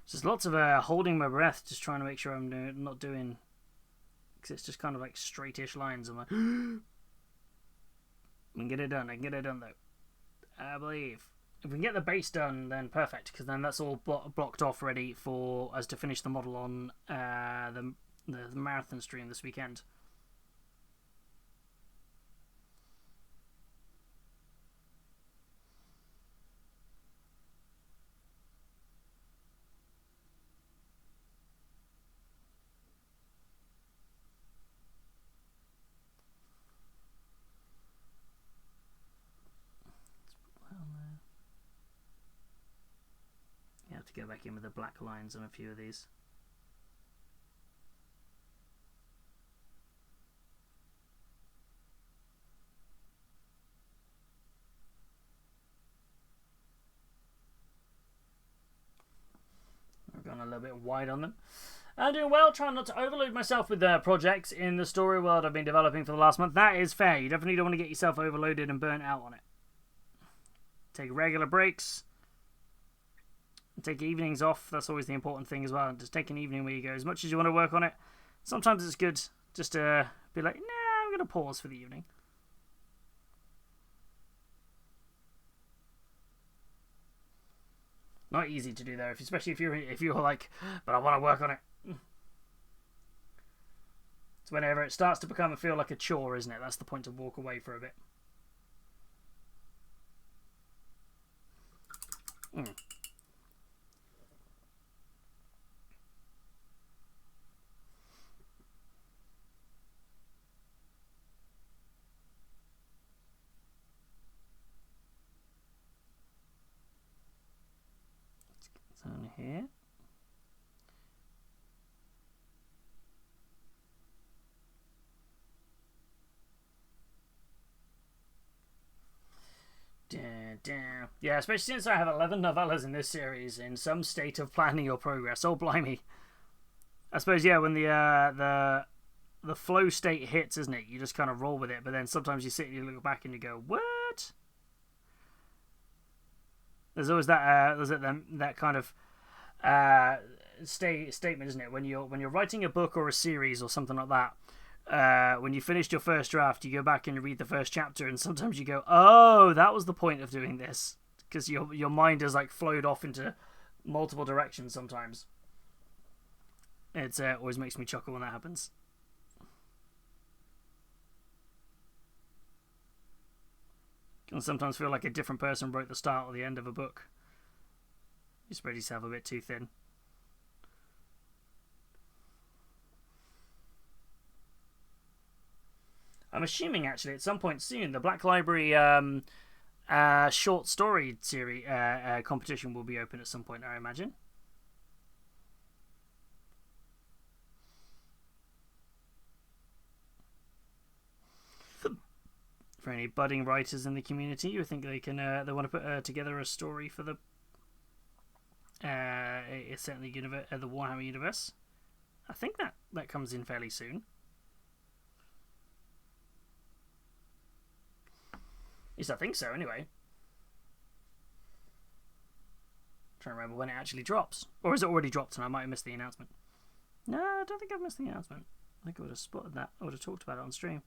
So there's lots of holding my breath, just trying to make sure I'm not doing, because it's just kind of like straightish lines. I'm like, I can get it done. I can get it done though. I believe if we can get the base done, then perfect, because then that's all blocked off, ready for us to finish the model on the marathon stream this weekend. You have to go back in with the black lines on a few of these. bit wide on them. I'm doing well, trying not to overload myself with projects in the story world I've been developing for the last month. That is fair. You definitely don't want to get yourself overloaded and burnt out on it. Take regular breaks. Take evenings off. That's always the important thing as well. Just take an evening where you go. As much as you want to work on it, sometimes it's good just to be like, nah, I'm going to pause for the evening. Not easy to do though, especially if you're like, but I want to work on it. It's whenever it starts to feel like a chore, isn't it? That's the point to walk away for a bit. Let's get this on here. Yeah, especially since I have 11 novellas in this series in some state of planning or progress. Oh, blimey. I suppose, yeah, when the flow state hits, isn't it? You just kind of roll with it, but then sometimes you sit and you look back and you go, what? There's always that kind of statement, isn't it? When you're writing a book or a series or something like that, when you finished your first draft, you go back and you read the first chapter, and sometimes you go, oh, that was the point of doing this, because your mind has like flowed off into multiple directions sometimes. It always makes me chuckle when that happens. Can sometimes feel like a different person wrote the start or the end of a book. You spread yourself a bit too thin. I'm assuming, actually, at some point soon, the Black Library short story series competition will be open at some point, I imagine. For any budding writers in the community who think they want to put together a story for the certainly the Warhammer universe, I think that comes in fairly soon. At least I think so, anyway. I'm trying to remember when it actually drops. Or is it already dropped and I might have missed the announcement? No, I don't think I've missed the announcement. I think I would have spotted that. I would have talked about it on stream.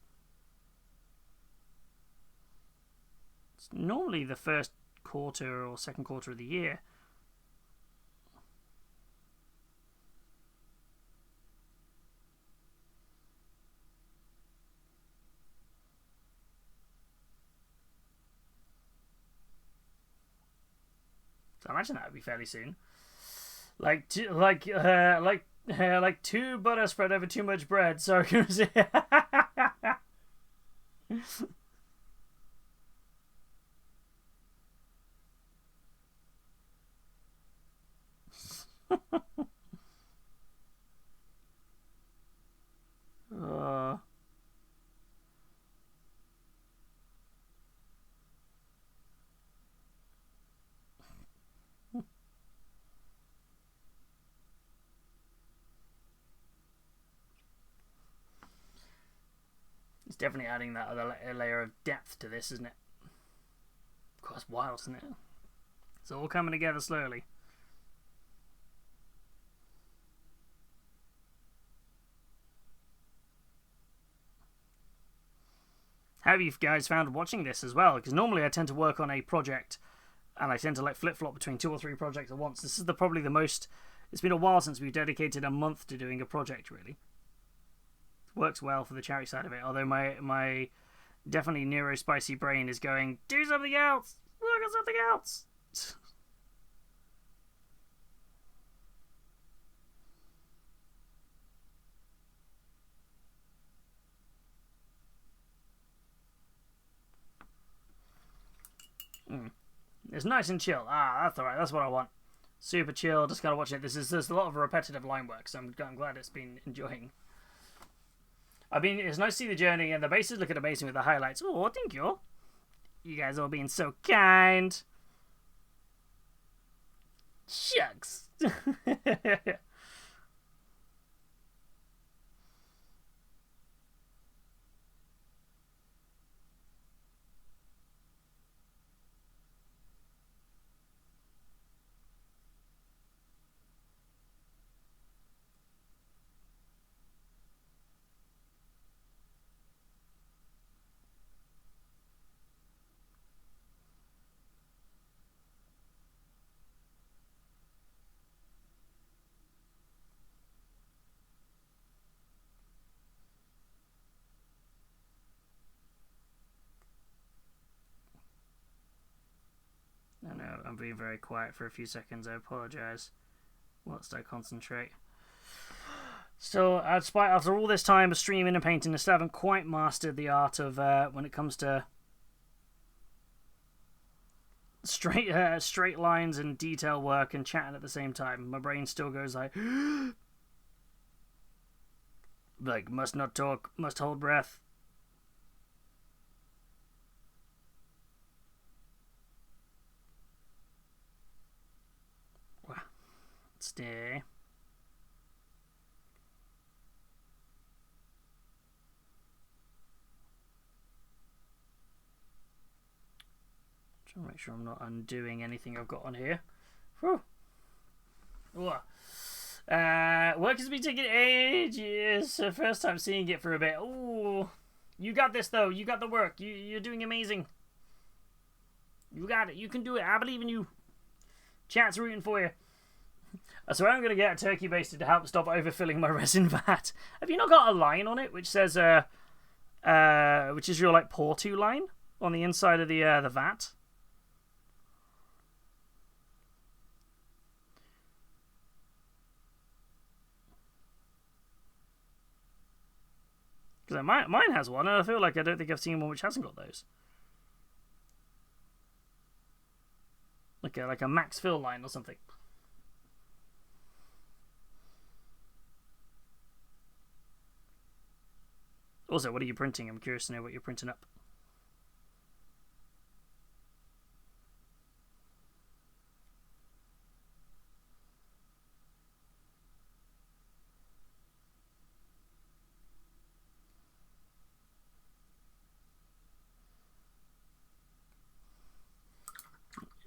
It's normally the first quarter or second quarter of the year. So I imagine that would be fairly soon. Like two butter spread over too much bread. So it's definitely adding that other layer of depth to this, isn't it? Of course, wild, isn't it? It's all coming together slowly. How have you guys found watching this as well? Because normally I tend to work on a project and I tend to like flip-flop between 2 or 3 projects at once. This is probably the most... It's been a while since we've dedicated a month to doing a project, really. It works well for the charity side of it, although my definitely neuro-spicy brain is going, do something else! Look at something else! It's nice and chill. That's alright. That's what I want. Super chill. Just gotta watch it. There's a lot of repetitive line work, so I'm glad it's been enjoying. I mean, it's nice to see the journey, and the bases looking amazing with the highlights. Oh, thank you. You guys all being so kind. Shucks. I'm being very quiet for a few seconds. I apologise. Whilst I concentrate. So, after all this time of streaming and painting, I still haven't quite mastered the art of when it comes to straight lines and detail work and chatting at the same time. My brain still goes like must not talk, must hold breath. Stay. Trying to make sure I'm not undoing anything I've got on here. Whew. Work has been taking ages. First time seeing it for a bit. Ooh, you got this though. You got the work. You're doing amazing. You got it. You can do it. I believe in you. Chat's rooting for you. So I'm going to get a turkey basted to help stop overfilling my resin vat. Have you not got a line on it which says, which is your like pour to line on the inside of the vat? Because mine has one, and I feel like I don't think I've seen one which hasn't got those. Like a max fill line or something. Also, what are you printing? I'm curious to know what you're printing up.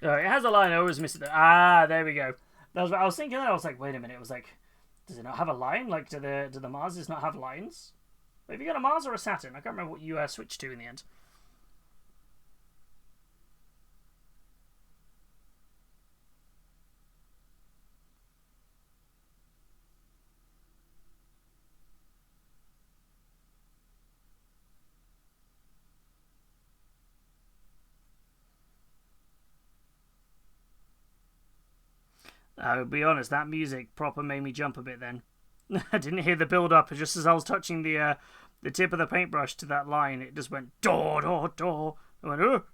Oh, it has a line. I always miss it. Ah, there we go. That was what I was thinking. I was like, wait a minute. It was like, does it not have a line? Like, do the Marses not have lines? Have you got a Mars or a Saturn? I can't remember what you switched to in the end. I'll be honest, that music proper made me jump a bit then. I didn't hear the build up, just as I was touching the tip of the paintbrush to that line, it just went door, door, door. I went, oh.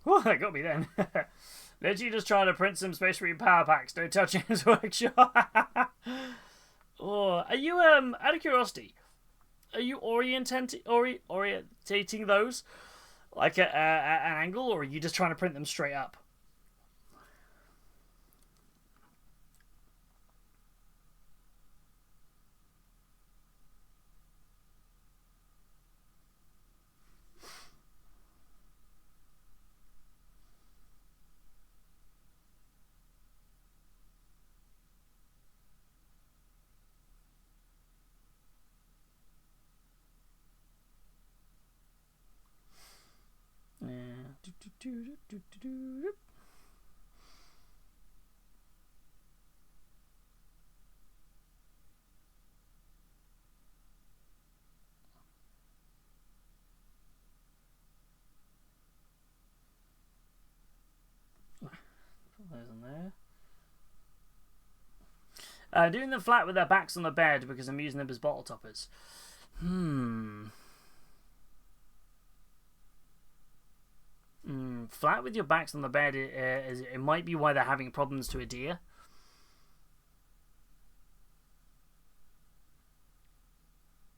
Oh, that got me then. Literally just trying to print some Space Marine power packs. Don't touch his workshop. Oh, are you, out of curiosity, are you orientating those like at an angle, or are you just trying to print them straight up? Put those in there. Doing them flat with their backs on the bed because I'm using them as bottle toppers. Flat with your backs on the bed, it might be why they're having problems to adhere.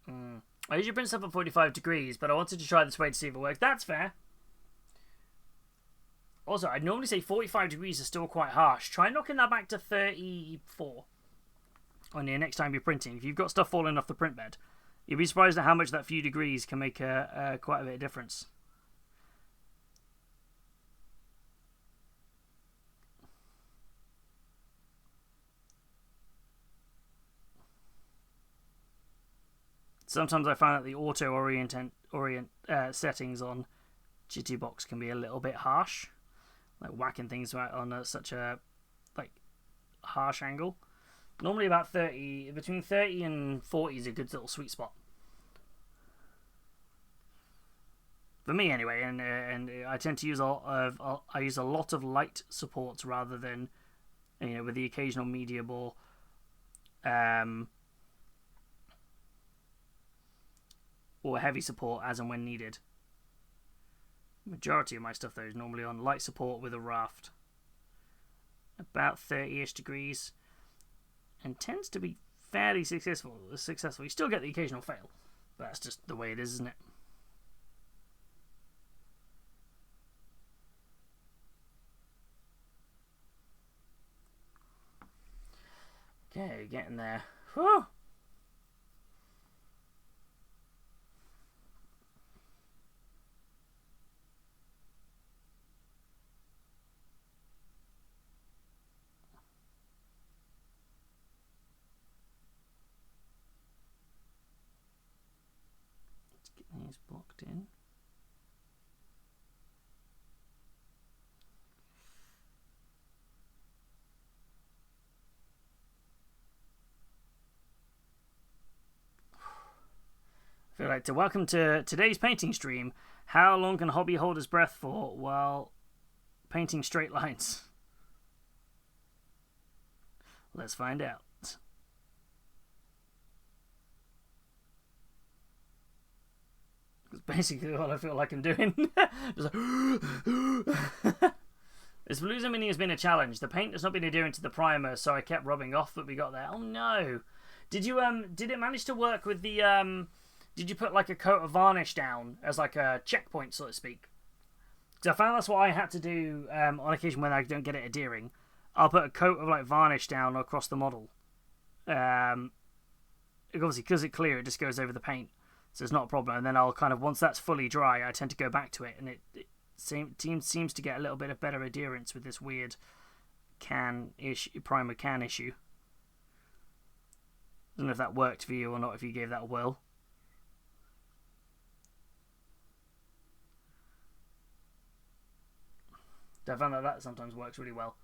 I usually print stuff at 45 degrees, but I wanted to try this way to see if it works. That's fair. Also, I'd normally say 45 degrees is still quite harsh. Try knocking that back to 34 on your next time you're printing. If you've got stuff falling off the print bed, you'll be surprised at how much that few degrees can make quite a bit of difference. Sometimes I find that the auto orient settings on Jittybox can be a little bit harsh, like whacking things right on such a harsh angle. Normally about 30, between 30 and 40 is a good little sweet spot. for me anyway, and I tend to use I use a lot of light supports rather than, you know, with the occasional medium or heavy support as and when needed. Majority of my stuff though is normally on light support with a raft, about 30ish degrees, and tends to be fairly successful. You still get the occasional fail, but that's just the way it is, isn't it? Okay, getting there. Whew. Let's get these blocked in. I feel like to welcome to today's painting stream. How long can Hobby hold his breath for while painting straight lines? Let's find out. That's basically what I feel like I'm doing. Just like this Veluza Mini has been a challenge. The paint has not been adhering to the primer, so I kept rubbing off, but we got there. Oh no! Did it manage to work with the Did you put like a coat of varnish down as like a checkpoint, so to speak? Because I found that's what I had to do on occasion when I don't get it adhering. I'll put a coat of like varnish down across the model. Obviously, because it's clear, it just goes over the paint, so it's not a problem. And then I'll kind of, once that's fully dry, I tend to go back to it, and it seems to get a little bit of better adherence with this weird primer can issue. I don't know if that worked for you or not, if you gave that a whirl. I found that sometimes works really well.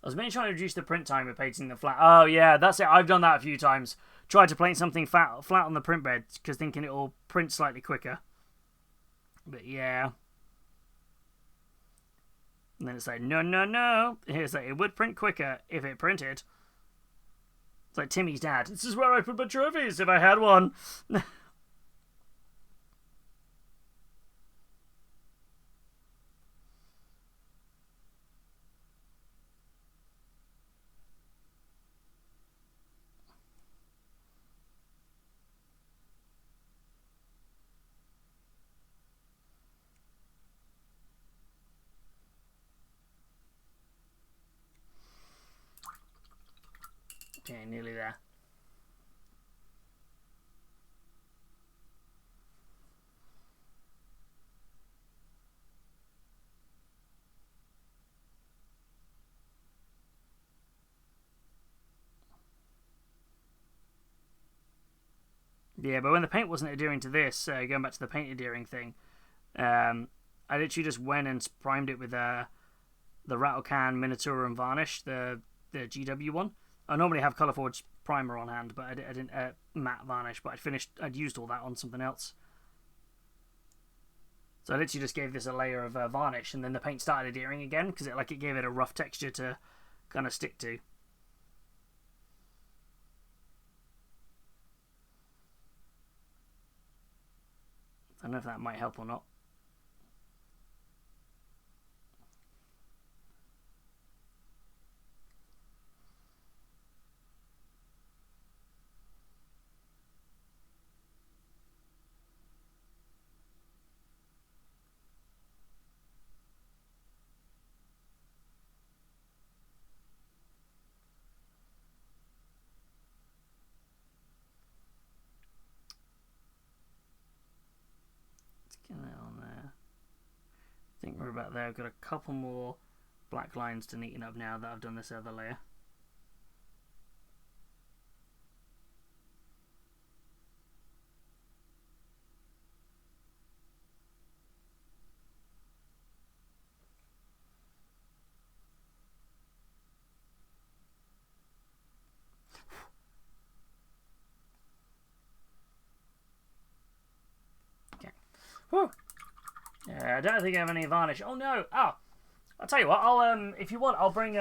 I was mainly trying to reduce the print time of painting them flat. Oh yeah, that's it. I've done that a few times. Tried to paint something flat on the print bed because thinking it will print slightly quicker. But yeah. And then it's like, no. It's like, it would print quicker if it printed. It's like Timmy's dad. This is where I put my trophies if I had one. Okay, nearly there. Yeah, but when the paint wasn't adhering to this, going back to the paint adhering thing, I literally just went and primed it with the Rattle Can Miniature and Varnish, the GW one. I normally have Colour Forge primer on hand, but I didn't matte varnish. But I'd used all that on something else. So I literally just gave this a layer of varnish, and then the paint started adhering again because it gave it a rough texture to kind of stick to. I don't know if that might help or not. On there. I think we're about there. I've got a couple more black lines to neaten up now that I've done this other layer. Okay. Whew. I don't think I have any varnish. Oh no! Oh, I'll tell you what. I'll if you want, I'll bring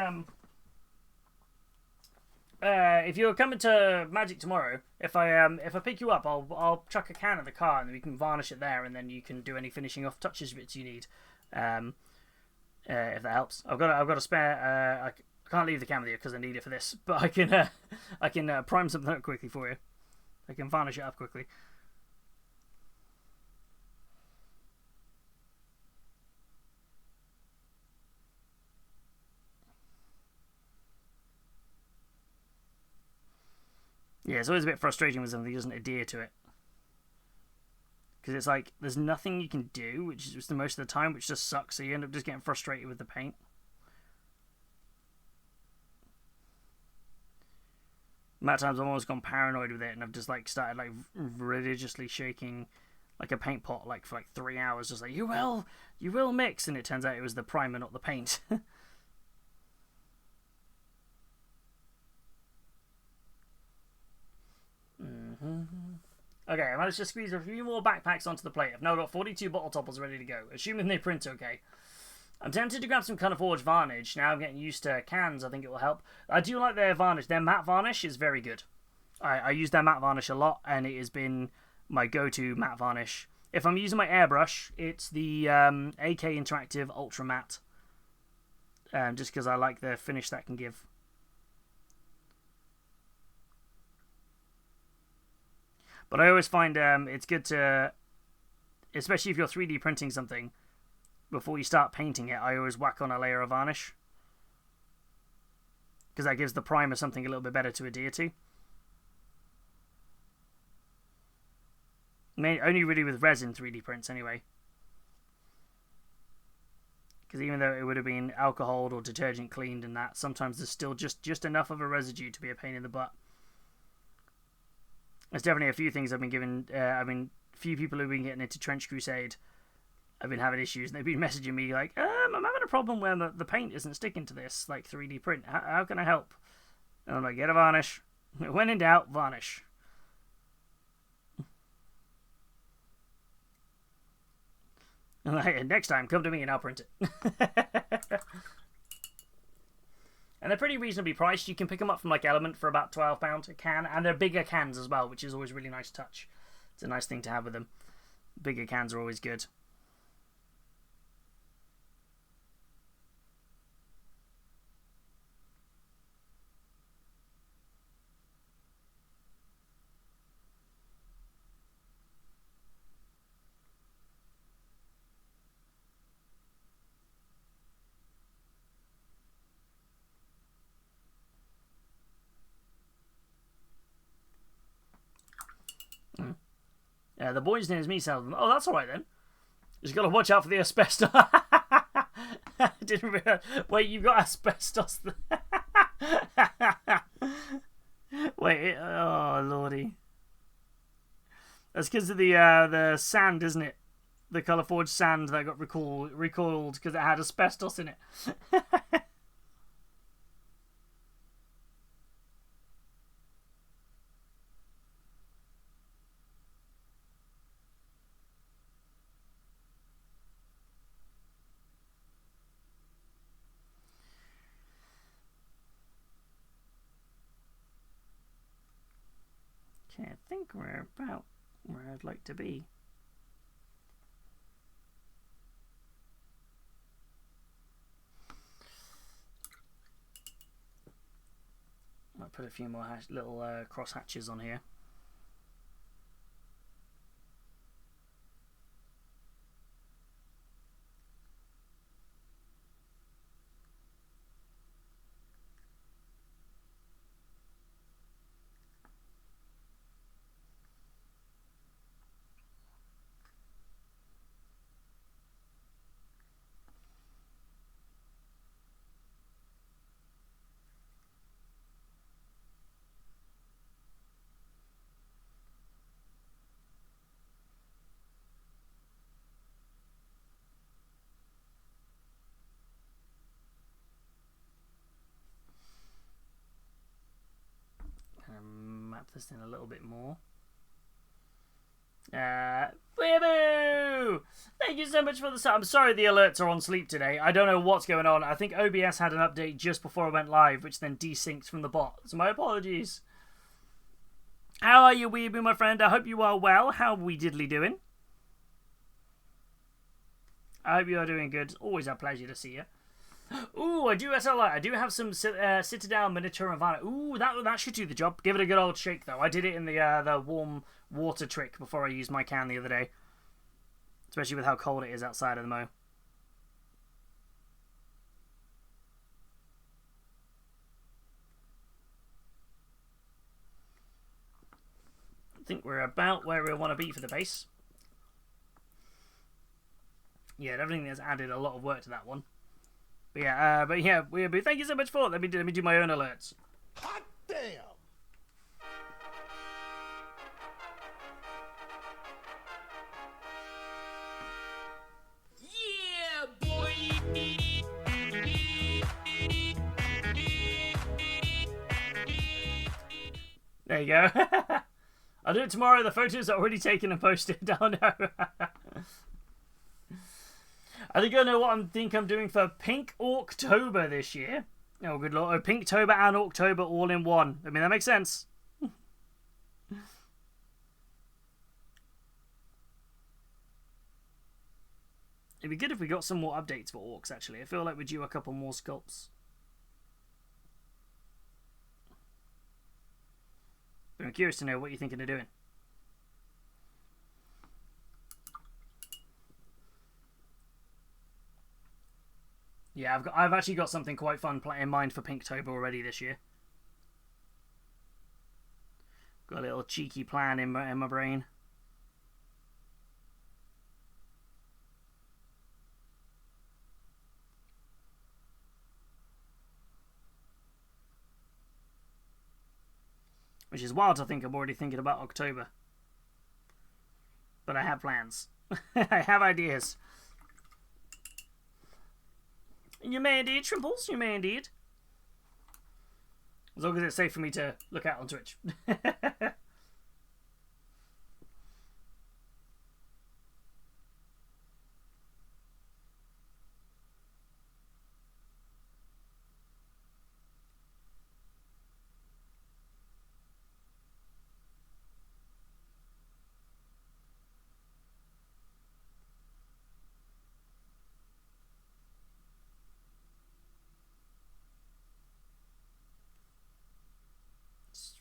if you're coming to Magic tomorrow, if I pick you up, I'll chuck a can in the car and then we can varnish it there, and then you can do any finishing off touches bits you need. If that helps. I've got a spare. I can't leave the can with you because I need it for this, but I can prime something up quickly for you. I can varnish it up quickly. Yeah, it's always a bit frustrating when something doesn't adhere to it. Because it's like, there's nothing you can do, which is just the most of the time, which just sucks, so you end up just getting frustrated with the paint. The amount of times I've almost gone paranoid with it, and I've just like started like religiously shaking like a paint pot like for like 3 hours, just like, you will mix, and it turns out it was the primer, not the paint. Okay, I managed to squeeze a few more backpacks onto the plate. I've now got 42 bottle toppers ready to go, assuming they print okay. I'm tempted to grab some Colourforge varnish. Now I'm getting used to cans, I think it will help. I do like their varnish. Their matte varnish is very good. I use their matte varnish a lot, and it has been my go-to matte varnish. If I'm using my airbrush, it's the AK Interactive Ultra Matte. Just because I like the finish that can give. But I always find it's good to, especially if you're 3D printing something, before you start painting it, I always whack on a layer of varnish. Because that gives the primer something a little bit better to adhere to. Only really with resin 3D prints anyway. Because even though it would have been alcoholed or detergent cleaned and that, sometimes there's still just enough of a residue to be a pain in the butt. There's definitely a few things I've been given. Few people who've been getting into Trench Crusade have been having issues, and they've been messaging me like, I'm having a problem where the paint isn't sticking to this, like 3D print. How can I help? And I'm like, get a varnish. When in doubt, varnish. And like, next time, come to me and I'll print it. And they're pretty reasonably priced. You can pick them up from like Element for about £12 a can, and they're bigger cans as well, which is always a really nice touch. It's a nice thing to have with them. Bigger cans are always good. The boys near me sell them. Oh, that's alright then. Just got to watch out for the asbestos. Didn't realize. Wait, you've got asbestos there. Wait, oh lordy. That's because of the sand, isn't it? The Colourforge sand that got recoiled because it had asbestos in it. Okay, I think we're about where I'd like to be. I'll put a few more little cross hatches on here. And map this in a little bit more. Weeboo! Thank you so much for the sub. I'm sorry the alerts are on sleep today. I don't know what's going on. I think OBS had an update just before I went live, which then desynced from the bot. So my apologies. How are you, Weeboo, my friend? I hope you are well. How are we diddly doing? I hope you are doing good. Always a pleasure to see you. Ooh, I do have some Citadel Minotaur and Violet. Ooh, that should do the job. Give it a good old shake, though. I did it in the warm water trick before I used my can the other day. Especially with how cold it is outside of the Mo. I think we're about where we want to be for the base. Yeah, everything has added a lot of work to that one. But yeah, Weeaboo, thank you so much for it. Let me do my own alerts. Hot damn! Yeah, boy! There you go. I'll do it tomorrow. The photos are already taken and posted. Oh no. I think I know what I'm doing for Pink October this year. Oh, good lord. Oh, Pinktober and October all in one. I mean, that makes sense. It'd be good if we got some more updates for orcs, actually. I feel like we're due a couple more sculpts. But I'm curious to know what you're thinking of doing. Yeah, I've actually got something quite fun in mind for Pinktober already this year. Got a little cheeky plan in my brain. Which is wild to think I'm already thinking about October. But I have plans. I have ideas. You may indeed, Shrimples. You may indeed. As long as it's safe for me to look out on Twitch.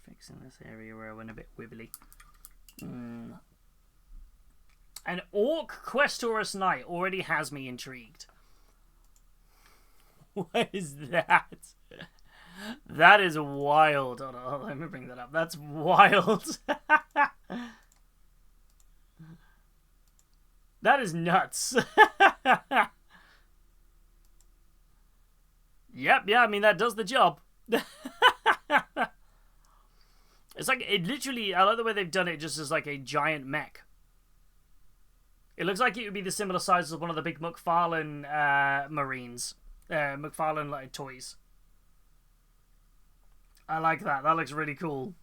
Fixing this area where I went a bit wibbly. An Orc Questorus Knight already has me intrigued. What is that? That is wild. Hold on, let me bring that up. That's wild. That is nuts. Yep, yeah, I mean, that does the job. It's like, it literally, I like the way they've done it just as like a giant mech. It looks like it would be the similar size as one of the big McFarlane Marines. McFarlane like toys. I like that. That looks really cool.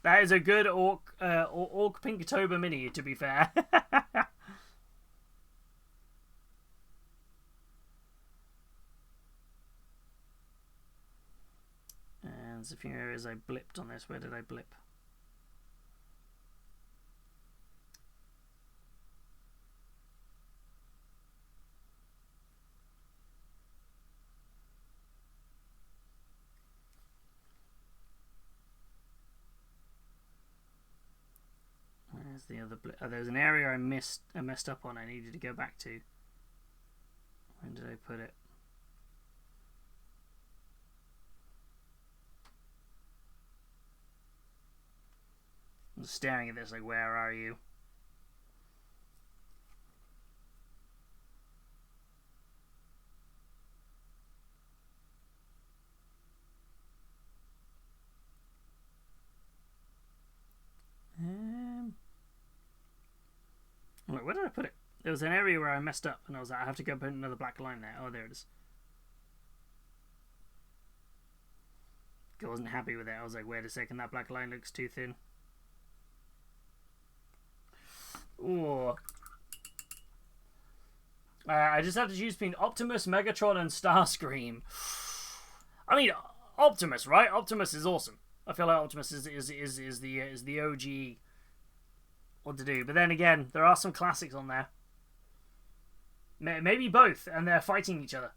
That is a good Orc Pinktober mini, to be fair. There's a few areas I blipped on this. Where did I blip? Where's the other blip? Oh, there's an area I messed up on. I needed to go back to. When did I put it? I'm staring at this like, where are you? Wait, where did I put it? There was an area where I messed up, and I was like, I have to go put another black line there. Oh, there it is. I wasn't happy with it. I was like, wait a second, that black line looks too thin. Ooh. I just have to choose between Optimus, Megatron, and Starscream. I mean, Optimus, right? Optimus is awesome. I feel like Optimus is the OG what to do. But then again, there are some classics on there. Maybe both, and they're fighting each other.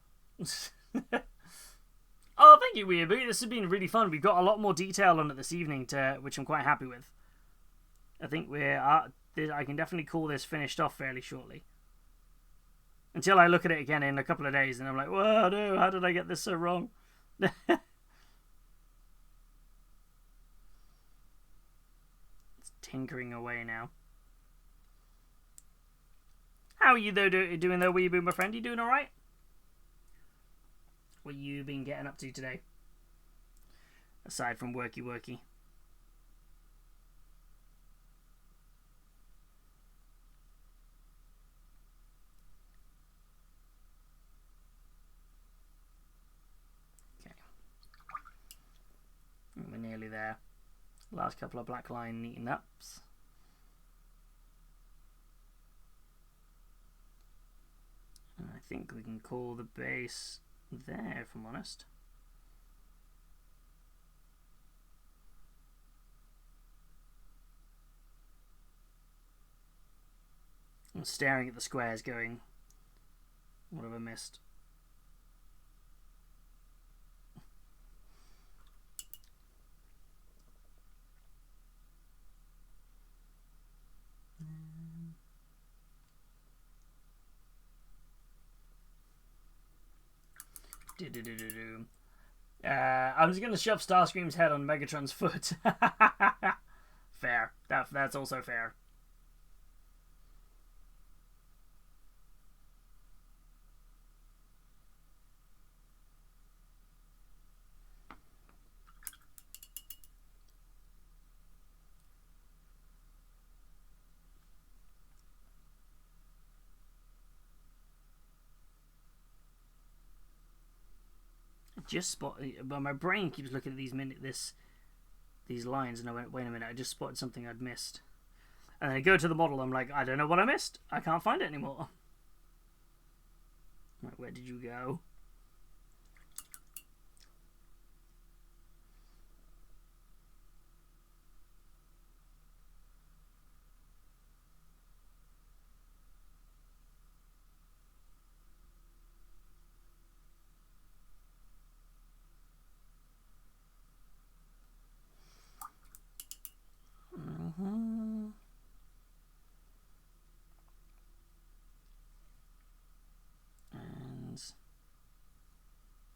Oh, thank you, Weeaboo. This has been really fun. We've got a lot more detail on it this evening, which I'm quite happy with. I think I can definitely call this finished off fairly shortly. Until I look at it again in a couple of days, and I'm like, whoa, no, how did I get this so wrong? It's tinkering away now. How are you doing though, Weeaboo, my friend? You doing alright? What you been getting up to today? Aside from worky. Okay. We're nearly there. Last couple of black line neaten ups. And I think we can call the base there, if I'm honest. I'm staring at the squares going, what have I missed? I'm just going to shove Starscream's head on Megatron's foot. Fair. That's also fair. Just spot, but my brain keeps looking at these lines, and I went, wait a minute, I just spotted something I'd missed. And I go to the model, I'm like, I don't know what I missed. I can't find it anymore. Right, where did you go?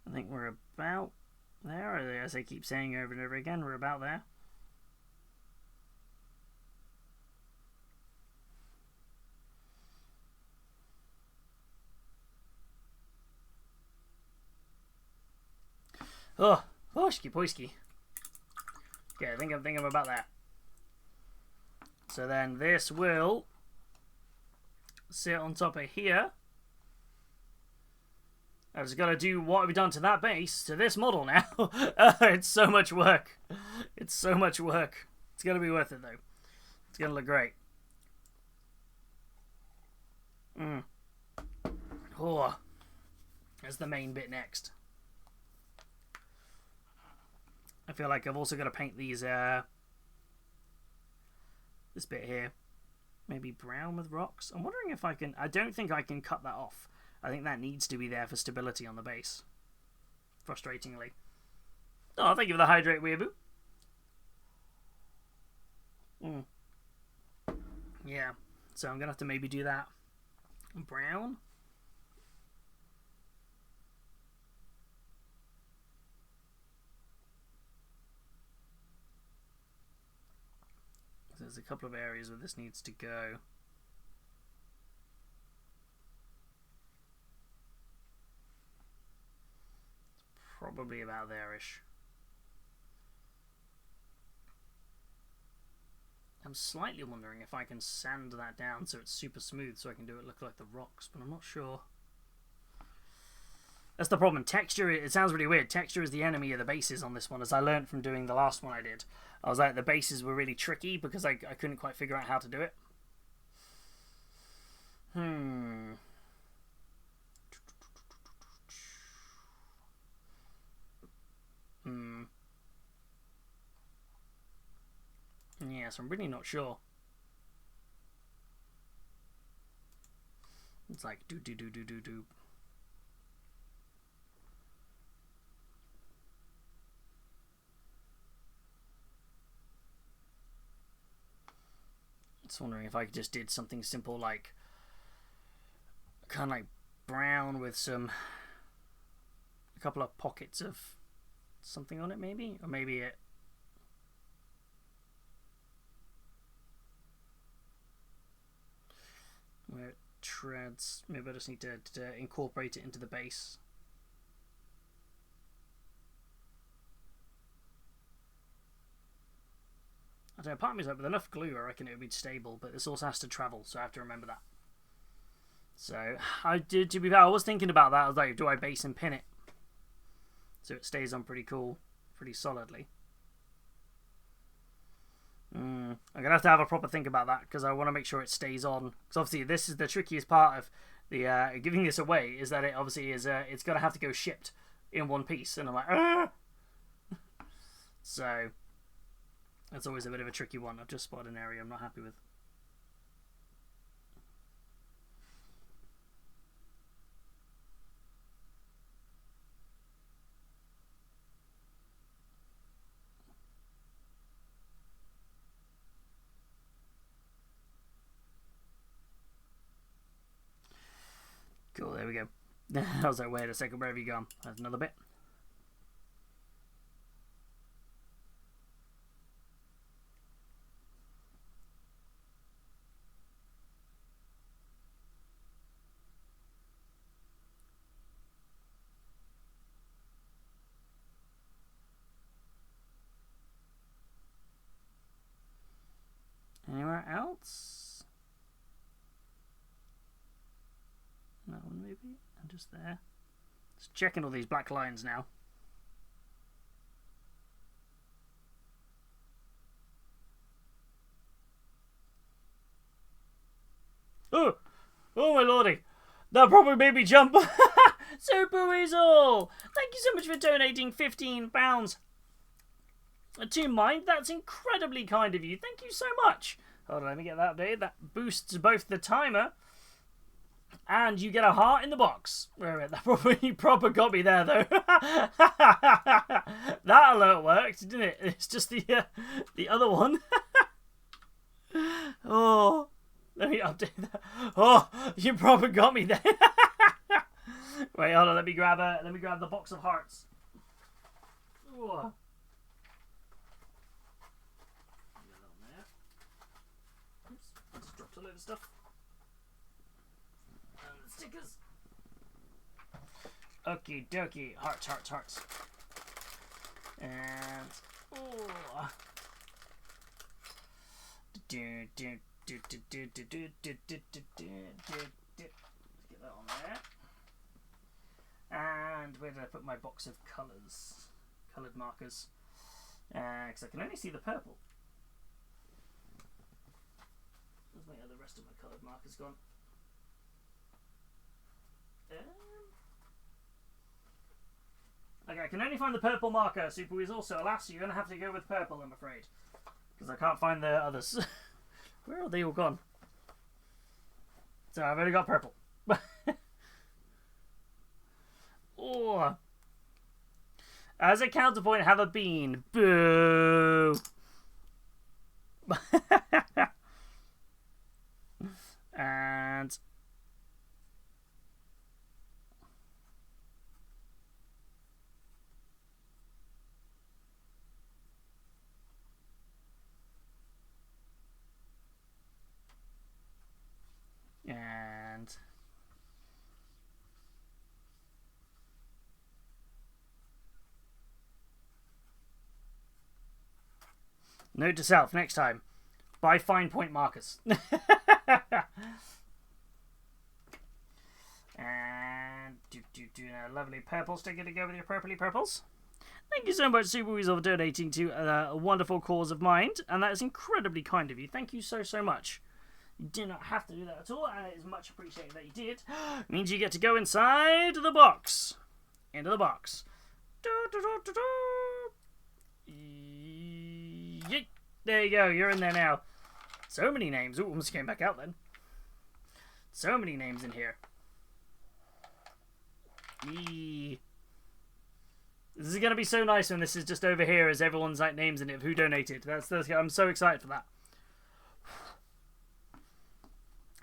I think we're about there, as I keep saying over and over again, we're about there. Oh, hoshki poisky. Okay, I think I'm about there. So then this will sit on top of here. I've just got to do what we've done to that base to this model now. It's so much work. It's so much work. It's going to be worth it, though. It's going to look great. Oh, that's the main bit next. I feel like I've also got to paint these, this bit here. Maybe brown with rocks. I'm wondering if I can... I don't think I can cut that off. I think that needs to be there for stability on the base. Frustratingly. Oh, thank you for the hydrate, Weeaboo. Yeah, so I'm going to have to maybe do that. Brown. There's a couple of areas where this needs to go. Probably about there-ish. I'm slightly wondering if I can sand that down so it's super smooth so I can do it look like the rocks, but I'm not sure. That's the problem. Texture, it sounds really weird. Texture is the enemy of the bases on this one, as I learned from doing the last one I did. I was like, the bases were really tricky because I couldn't quite figure out how to do it. Hmm. Hmm. Yes, I'm really not sure. It's like do do do do do do. Just wondering if I just did something simple like kind of like brown with a couple of pockets of something on it, maybe, or maybe it. Where it treads. Maybe I just need to incorporate it into the base. I don't know, part of me's like, with enough glue, I reckon it would be stable, but this also has to travel, so I have to remember that. So, to be fair, I was thinking about that. I was like, do I base and pin it? So it stays on pretty solidly. I'm going to have a proper think about that, because I want to make sure it stays on. Because obviously, this is the trickiest part of the giving this away, is that it obviously is, it's going to have to go shipped in one piece. And I'm like, ah! So, that's always a bit of a tricky one. I've just spotted an area I'm not happy with. Cool, there we go. I was like, wait a second, where have you gone? There's another bit. Anywhere else? That one maybe? And just there. Just checking all these black lines now. Oh! Oh my lordy! That probably made me jump! Super Weasel! Thank you so much for donating £15 to mine. That's incredibly kind of you. Thank you so much. Hold on, let me get that updated. That boosts both the timer and you get a heart in the box. That probably proper got me there, though. That alert worked, didn't it? It's just the other one. Oh, let me update that. Oh, you proper got me there. Wait, hold on. Let me grab the box of hearts. Ooh. Oops, I just dropped a load of stuff. Stickers. Okie dokie. Hearts, hearts, hearts. And oh. Let's get that on there. And where did I put my box of colours? Coloured markers. Because I can only see the purple. Where's the rest of my coloured markers gone? Okay, I can only find the purple marker, Super Weasel, so alas, you're going to have to go with purple, I'm afraid. Because I can't find the others. Where are they all gone? So I've only got purple. Oh. As a counterpoint, have a bean. Boo! And... And... Note to self, next time, buy fine point markers. And do a lovely purple sticker to go with your purpley purples. Thank you so much, Super Weasel, for donating to a wonderful cause of mine, and that is incredibly kind of you. Thank you so much. You do not have to do that at all, and it is much appreciated that you did. Means you get to go inside the box. Into the box. Yeet. There you go, you're in there now. So many names. Ooh, almost came back out then. So many names in here. Eee. This is going to be so nice when this is just over here as everyone's like names in it of who donated. That's I'm so excited for that.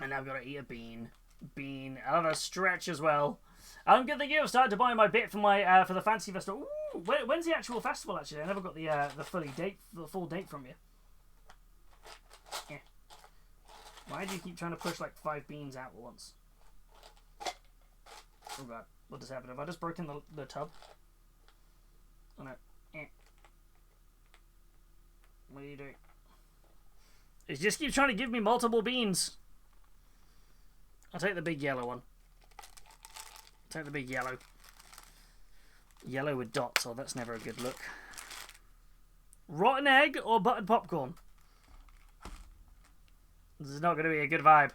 And now I've got to eat a bean. Bean. I'll have a stretch as well. I'm good thinking I've started to buy my bit for my for the fantasy festival. Ooh, when's the actual festival actually? I never got the full date from you. Yeah. Why do you keep trying to push like 5 beans out at once? Oh god, what just happened? Have I just broken the tub? Oh no. What are you doing? It just keeps trying to give me multiple beans. I'll take the big yellow one. Take the big yellow. Yellow with dots, oh that's never a good look. Rotten egg or buttered popcorn? This is not going to be a good vibe.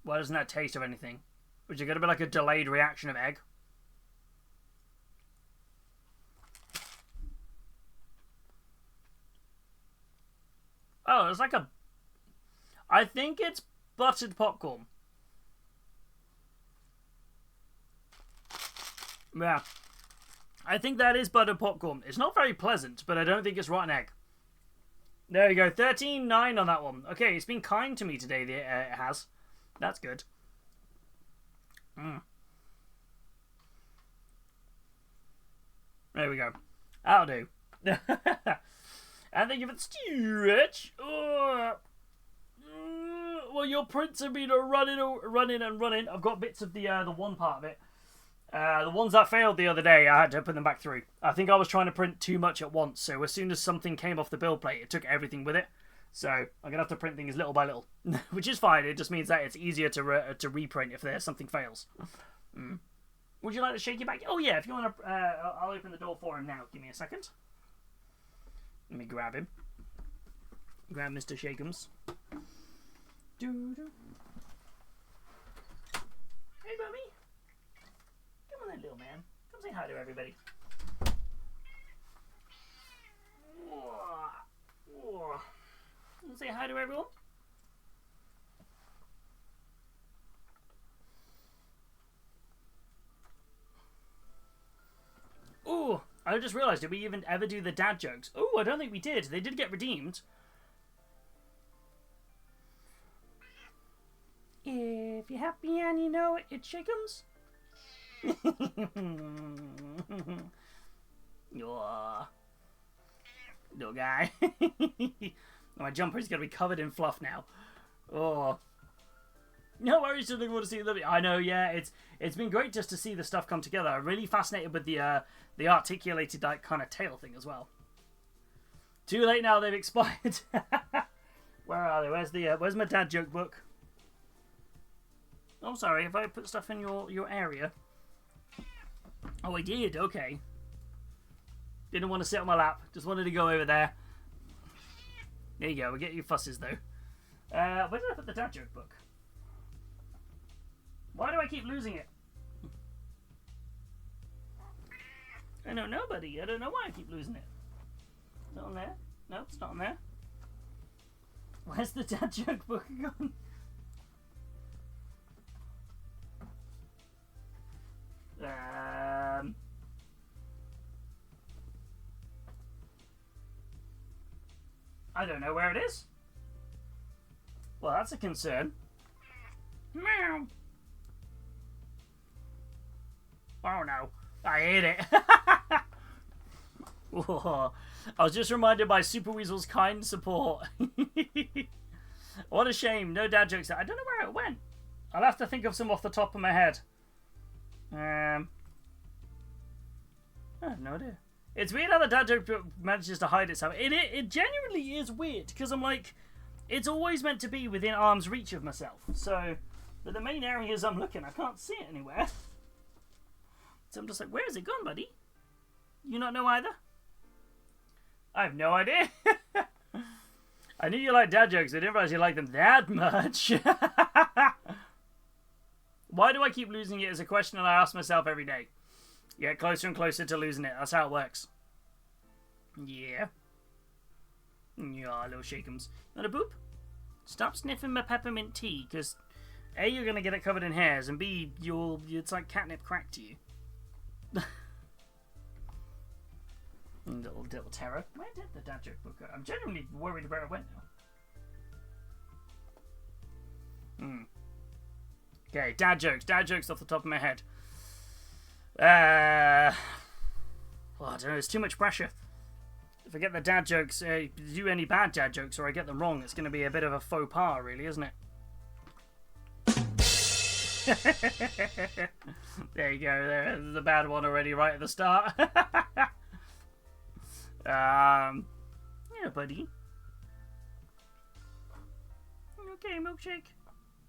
Why doesn't that taste of anything? Which is going to be like a delayed reaction of egg. Oh, it's like a... I think it's buttered popcorn. Yeah. I think that is buttered popcorn. It's not very pleasant, but I don't think it's rotten egg. There you go. 13-9 on that one. Okay, it's been kind to me today. It has. That's good. There we go. That'll do. And thank you for the stretch. Well, your prints have been running. I've got bits of the one part of it. The ones that failed the other day, I had to put them back through. I think I was trying to print too much at once, so as soon as something came off the build plate, it took everything with it. So I'm gonna have to print things little by little, which is fine. It just means that it's easier to reprint if there's something fails. Would you like to shake your back? Oh yeah, if you want to, I'll open the door for him now. Give me a second. Let me grab him. Grab Mr. Shake'ems. Hey, Bubby. Come on then, little man. Come say hi to everybody. Say hi to everyone. Ooh, I just realised, did we even ever do the dad jokes? Ooh, I don't think we did. They did get redeemed. If you're happy and you know it, it's Shake'ems. Little guy. My jumper's going to be covered in fluff now. Oh. No worries, just looking forward to see the... I know, yeah, it's been great just to see the stuff come together. I'm really fascinated with the articulated like kind of tail thing as well. Too late now, they've expired. Where are they? Where's my dad joke book? Oh, sorry, if I put stuff in your area. Oh, I did, okay. Didn't want to sit on my lap, just wanted to go over there. There you go, we'll get your fusses though. Where did I put the dad joke book? Why do I keep losing it? I don't know, buddy. I don't know why I keep losing it. Is it on there? No, it's not on there. Where's the dad joke book gone? I don't know where it is. Well, that's a concern. Meow. Oh no, I ate it. Whoa. I was just reminded by Super Weasel's kind support. What a shame, no dad jokes. I don't know where it went. I'll have to think of some off the top of my head. I have no idea. It's weird how the dad joke book manages to hide itself. It genuinely is weird, because I'm like, it's always meant to be within arm's reach of myself. So, but the main areas I'm looking, I can't see it anywhere. So I'm just like, where is it gone, buddy? You not know either? I have no idea. I knew you liked dad jokes. I didn't realize you liked them that much. Why do I keep losing it is a question that I ask myself every day. You get closer and closer to losing it. That's how it works. Yeah. Yeah, little shakeums. You want a boop? Stop sniffing my peppermint tea, because A, you're going to get it covered in hairs, and B, it's like catnip crack to you. Little terror. Where did the dad joke book go? I'm genuinely worried about where it went now. Okay, dad jokes. Dad jokes off the top of my head. Well, I don't know. There's too much pressure. If I get the dad jokes, do any bad dad jokes, or I get them wrong, it's going to be a bit of a faux pas, really, isn't it? There you go. There's a bad one already right at the start. Yeah, buddy. Okay, milkshake.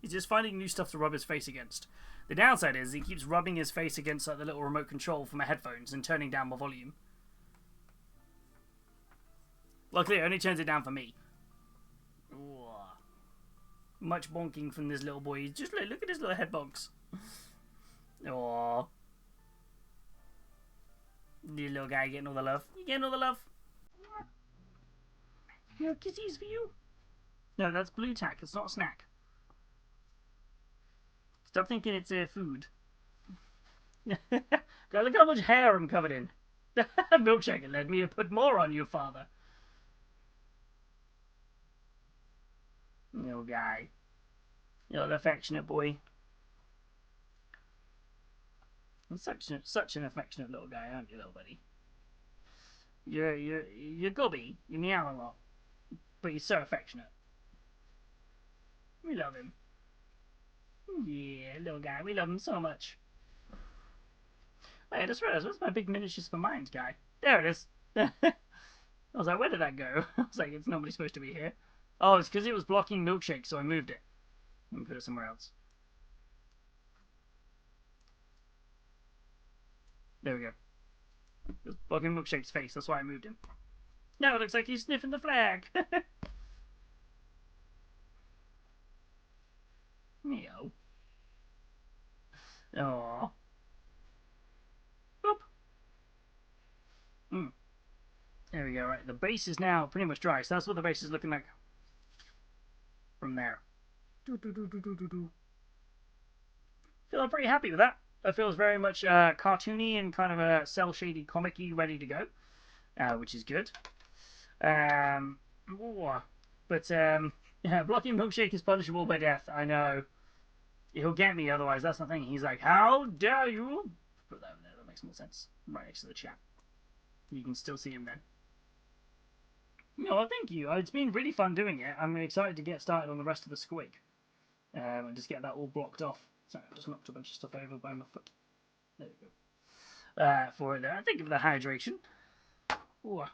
He's just finding new stuff to rub his face against. The downside is he keeps rubbing his face against like the little remote control for my headphones and turning down my volume. Luckily, it only turns it down for me. Ooh. Much bonking from this little boy. Just look at his little head bonks. Aww. The little guy getting all the love. You getting all the love? No kisses for you. No, that's blue tack. It's not a snack. Stop thinking it's food. God, look how much hair I'm covered in. Milkshake led me to put more on you, father. Little guy. You're an affectionate boy. You're such an affectionate little guy, aren't you, little buddy? You're gobby. You meow a lot. But you're so affectionate. We love him. Yeah, little guy. We love him so much. Wait, I just realized, where's my big miniatures for mines guy? There it is. I was like, where did that go? I was like, it's normally supposed to be here. Oh, it's because it was blocking milkshake, so I moved it. Let me put it somewhere else. There we go. It was blocking milkshake's face, that's why I moved him. Now it looks like he's sniffing the flag. Meow. Aww. Boop. There we go, right. The base is now pretty much dry, so that's what the base is looking like from there. Feel pretty happy with that. It feels very much cartoony and kind of a cel-shaded comic-y ready to go, which is good. Yeah, blocking milkshake is punishable by death. I know. He'll get me otherwise. That's the thing. He's like, how dare you? Put that in there. That makes more sense. Right next to the chat. You can still see him then. No, thank you. It's been really fun doing it. I'm excited to get started on the rest of the squig. And just get that all blocked off. Sorry, I just knocked a bunch of stuff over by my foot. There we go. For it there. Think of the hydration. Ooh.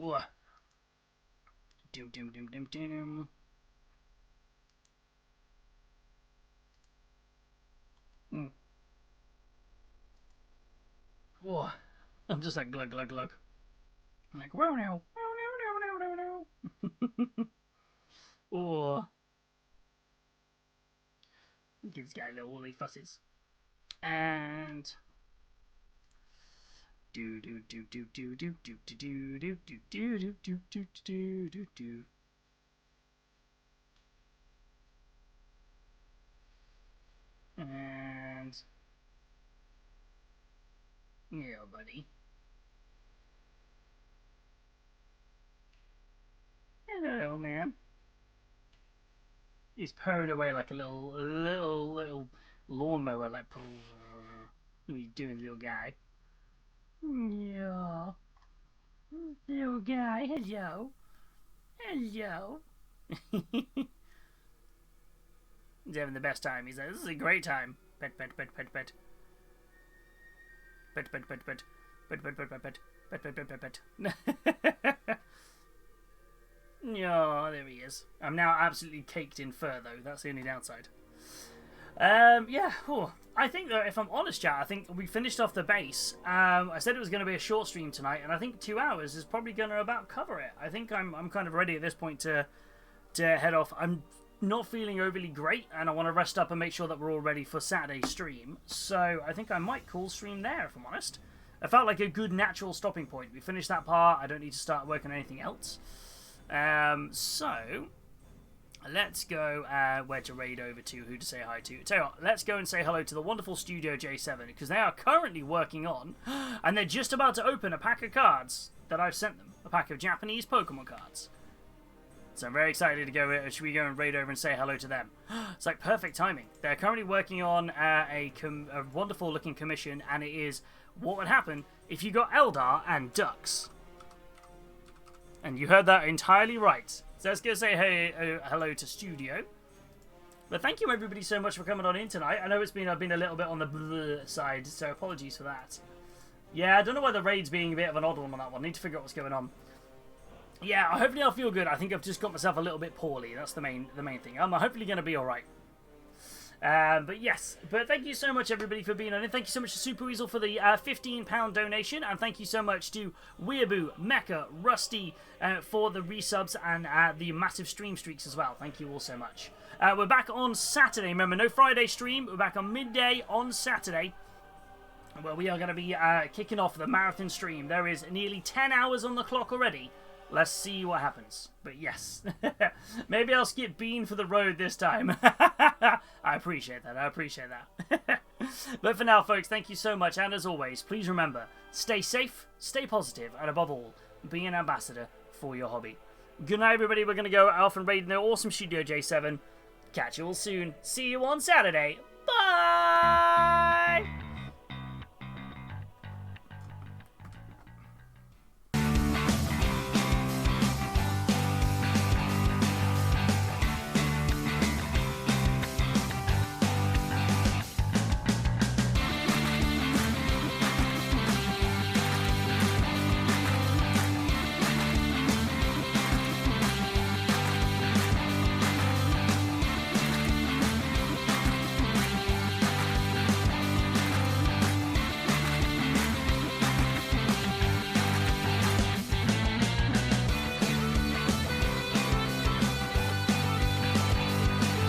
Ooh. Doom, doom, doom, doom, doom. Ooh. I'm just like glug, glug, glug. I'm like, whoa, no. Ooh. Gives guy little woolly fusses. And do do do do do do do do do do do do do do do do do. And yeah, buddy. Hello, man. He's purring away like a little lawnmower, like. What are you doing, little guy? Yeah. Little guy, hello. Hello. He's having the best time. He's like, this is a great time. Pet, pet, pet, pet, pet. Pet, pet, pet, pet. Pet, pet, pet, pet, pet. Pet, pet, pet, pet, pet. Yeah, there he is. I'm now absolutely caked in fur, though. That's the only downside. Yeah, I think, though, if I'm honest, chat, I think we finished off the base. I said it was going to be a short stream tonight, and I think 2 hours is probably going to about cover it. I think I'm kind of ready at this point to head off. I'm not feeling overly great, and I want to rest up and make sure that we're all ready for Saturday's stream. So I think I might call stream there, if I'm honest. I felt like a good natural stopping point. We finished that part. I don't need to start working on anything else. So let's go where to raid over to, who to say hi to. Tell you what, let's go and say hello to the wonderful Studio J7, because they are currently working on, and they're just about to open a pack of cards that I've sent them. A pack of Japanese Pokemon cards. So I'm very excited to go. Should we go and raid over and say hello to them? It's like perfect timing. They're currently working on a wonderful looking commission, and it is what would happen if you got Eldar and Ducks. And you heard that entirely right. So let's go say hello to Studio. But thank you everybody so much for coming on in tonight. I know I've been a little bit on the bleh side, so apologies for that. Yeah, I don't know why the raid's being a bit of an odd one on that one. Need to figure out what's going on. Yeah, hopefully I'll feel good. I think I've just got myself a little bit poorly. That's the main thing. I'm hopefully going to be alright. But yes, thank you so much everybody for being on it. Thank you so much to Super Weasel for the £15 donation, and thank you so much to Weeaboo, Mecha, Rusty for the resubs and the massive stream streaks as well. Thank you all so much. We're back on Saturday. Remember, no Friday stream. We're back on midday on Saturday, where we are going to be kicking off the marathon stream. There is nearly 10 hours on the clock already. Let's see what happens. But yes, maybe I'll skip Bean for the road this time. I appreciate that. But for now, folks, thank you so much. And as always, please remember, stay safe, stay positive, and above all, be an ambassador for your hobby. Good night, everybody. We're going to go off and raid their awesome Studio J7. Catch you all soon. See you on Saturday. Bye!